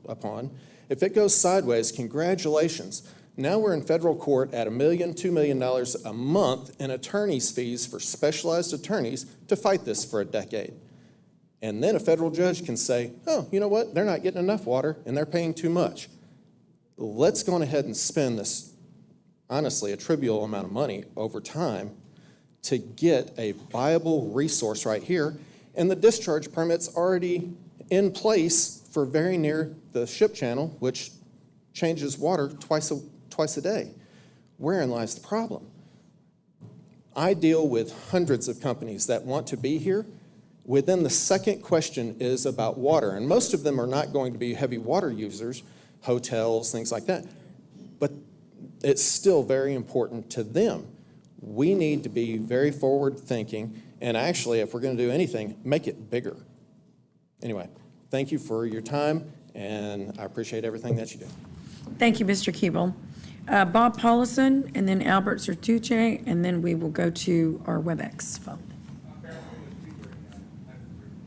upon, if it goes sideways, congratulations. Now we're in federal court at $1 million, $2 million a month in attorney's fees for specialized attorneys to fight this for a decade. And then a federal judge can say, oh, you know what? They're not getting enough water and they're paying too much. Let's go on ahead and spend this, honestly, a trivial amount of money over time to get a viable resource right here. And the discharge permit's already in place for very near the ship channel, which changes water twice a day. Wherein lies the problem? I deal with hundreds of companies that want to be here. Within the second question is about water, and most of them are not going to be heavy water users, hotels, things like that, but it's still very important to them. We need to be very forward-thinking, and actually, if we're going to do anything, make it bigger. Anyway, thank you for your time, and I appreciate everything that you do. Thank you, Mr. Keeble. Bob Paulison, and then Albert Sertuche, and then we will go to our WebEx phone.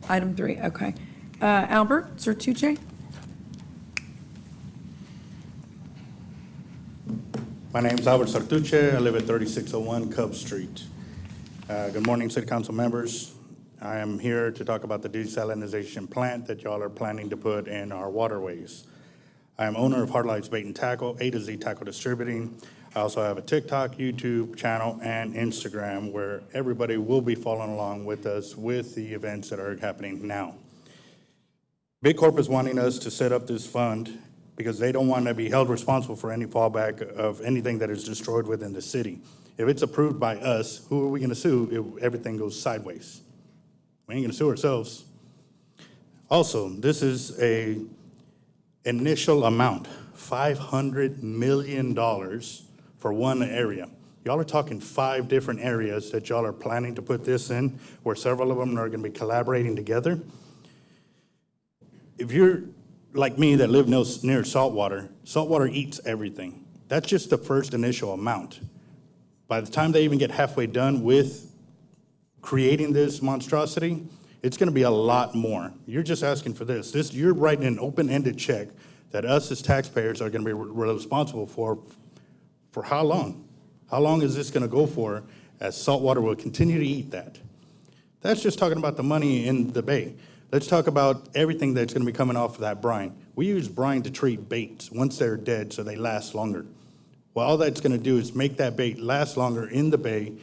Item 3, okay. Albert Sertuche? My name is Albert Sertuche. I live at 3601 Cub Street. Good morning, City Council members. I am here to talk about the desalination plant that y'all are planning to put in our waterways. I am owner of Hard Lights Bait and Tackle, A to Z Tackle Distributing. I also have a TikTok, YouTube channel, and Instagram where everybody will be following along with us with the events that are happening now. Big Corp is wanting us to set up this fund because they don't want to be held responsible for any fallback of anything that is destroyed within the city. If it's approved by us, who are we going to sue if everything goes sideways? We ain't going to sue ourselves. Also, this is a initial amount, $500 million for one area. Y'all are talking 5 different areas that y'all are planning to put this in, where several of them are going to be collaborating together. If you're like me that live near saltwater eats everything. That's just the first initial amount. By the time they even get halfway done with creating this monstrosity, It's gonna be a lot more. You're just asking for this. You're writing an open-ended check that us as taxpayers are gonna be responsible for how long? How long is this gonna go for as saltwater will continue to eat that? That's just talking about the money in the bay. Let's talk about everything that's gonna be coming off of that brine. We use brine to treat baits once they're dead so they last longer. Well, all that's gonna do is make that bait last longer in the bay.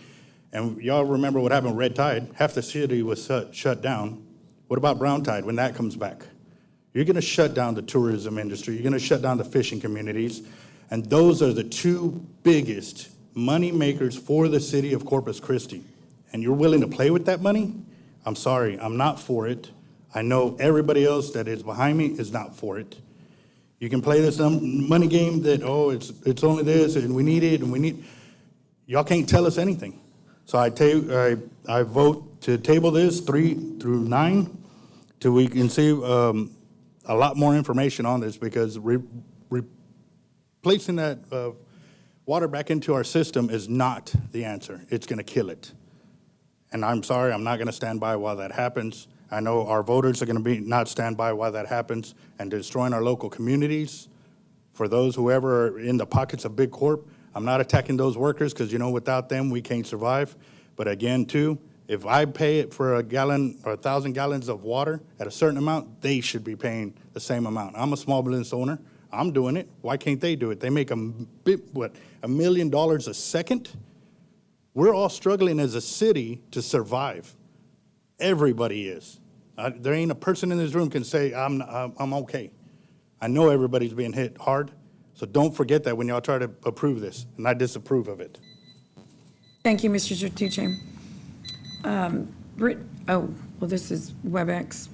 And y'all remember what happened with red tide? Half the city was shut down. What about brown tide when that comes back? You're gonna shut down the tourism industry. You're gonna shut down the fishing communities. And those are the two biggest money makers for the city of Corpus Christi. And you're willing to play with that money? I'm sorry, I'm not for it. I know everybody else that is behind me is not for it. You can play this money game that, oh, it's only this, and we need it, and we need, y'all can't tell us anything. So I vote to table this 3 through 9 till we can see a lot more information on this, because replacing that water back into our system is not the answer. It's gonna kill it. And I'm sorry, I'm not gonna stand by while that happens. I know our voters are gonna not stand by while that happens, and destroying our local communities. For those whoever are in the pockets of big corp, I'm not attacking those workers, because without them, we can't survive. But again, too, if I pay it for a gallon or 1,000 gallons of water at a certain amount, they should be paying the same amount. I'm a small business owner. I'm doing it. Why can't they do it? They make $1 million a second? We're all struggling as a city to survive. Everybody is. There ain't a person in this room can say, I'm okay. I know everybody's being hit hard, so don't forget that when y'all try to approve this, and I disapprove of it. Thank you, Mr. Sertuche. This is WebEx.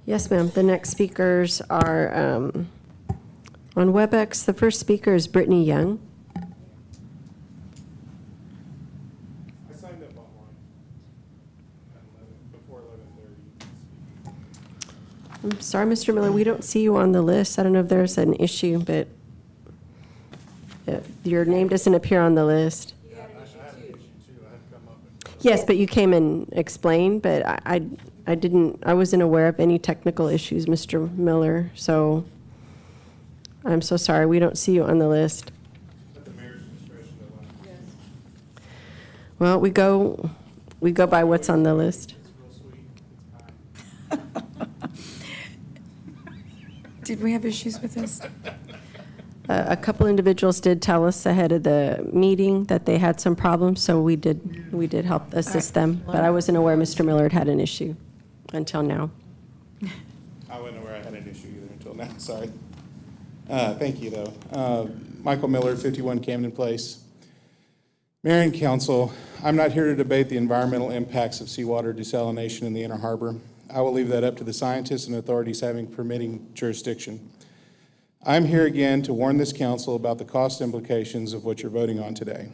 Yes, ma'am. The next speakers are on WebEx. The first speaker is Brittany Young. I signed up online before 11:30. I'm sorry, Mr. Miller, we don't see you on the list. I don't know if there's an issue, but your name doesn't appear on the list. Yes, but you came and explained, but I wasn't aware of any technical issues, Mr. Miller, so I'm so sorry, we don't see you on the list. Well, we go by what's on the list. Did we have issues with this? A couple individuals did tell us ahead of the meeting that they had some problems, so we did help assist them. But I wasn't aware Mr. Miller had an issue until now. I wasn't aware I had an issue either until now, sorry. Thank you, though. Michael Miller, 51 Camden Place. Mayor and Council, I'm not here to debate the environmental impacts of seawater desalination in the Inner Harbor. I will leave that up to the scientists and authorities having permitting jurisdiction. I'm here again to warn this council about the cost implications of what you're voting on today.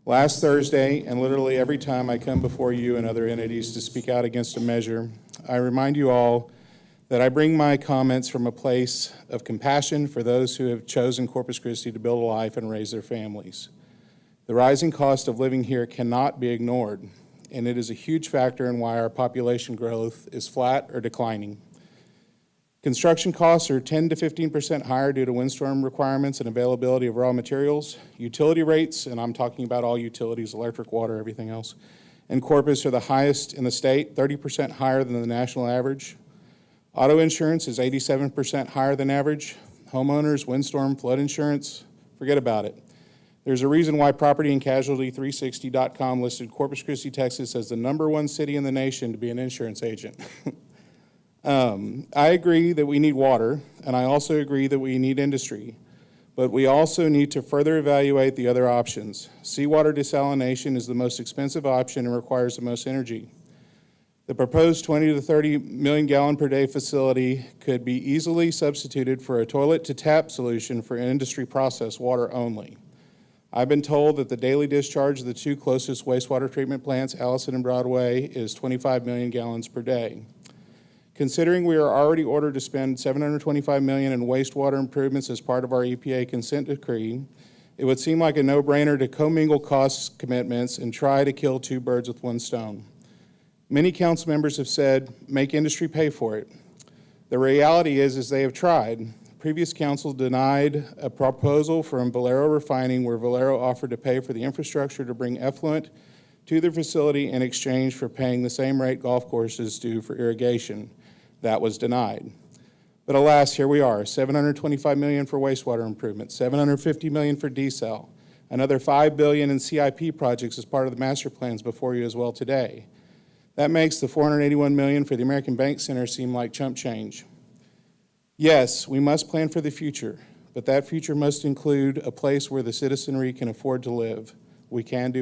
Last Thursday, and literally every time I come before you and other entities to speak out against a measure, I remind you all that I bring my comments from a place of compassion for those who have chosen Corpus Christi to build a life and raise their families. The rising cost of living here cannot be ignored, and it is a huge factor in why our population growth is flat or declining. Construction costs are 10 to 15% higher due to windstorm requirements and availability of raw materials. Utility rates, and I'm talking about all utilities, electric, water, everything else, in Corpus are the highest in the state, 30% higher than the national average. Auto insurance is 87% higher than average. Homeowners, windstorm, flood insurance, forget about it. There's a reason why Property and Casualty 360.com listed Corpus Christi, Texas as the #1 city in the nation to be an insurance agent. I agree that we need water, and I also agree that we need industry, but we also need to further evaluate the other options. Seawater desalination is the most expensive option and requires the most energy. The proposed 20 to 30 million gallon per day facility could be easily substituted for a toilet to tap solution for industry processed water only. I've been told that the daily discharge of the two closest wastewater treatment plants, Allison and Broadway, is 25 million gallons per day. Considering we are already ordered to spend $725 million in wastewater improvements as part of our EPA consent decree, It would seem like a no-brainer to commingle cost commitments and try to kill two birds with one stone. Many council members have said, make industry pay for it. The reality is they have tried. Previous council denied a proposal from Valero Refining where Valero offered to pay for the infrastructure to bring effluent to their facility in exchange for paying the same rate golf courses do for irrigation. That was denied. But alas, here we are, $725 million for wastewater improvements, $750 million for desal, another $5 billion in CIP projects as part of the master plans before you as well today. That makes the $481 million for the American Bank Center seem like chump change. Yes, we must plan for the future, but that future must include a place where the citizenry can afford to live. We can do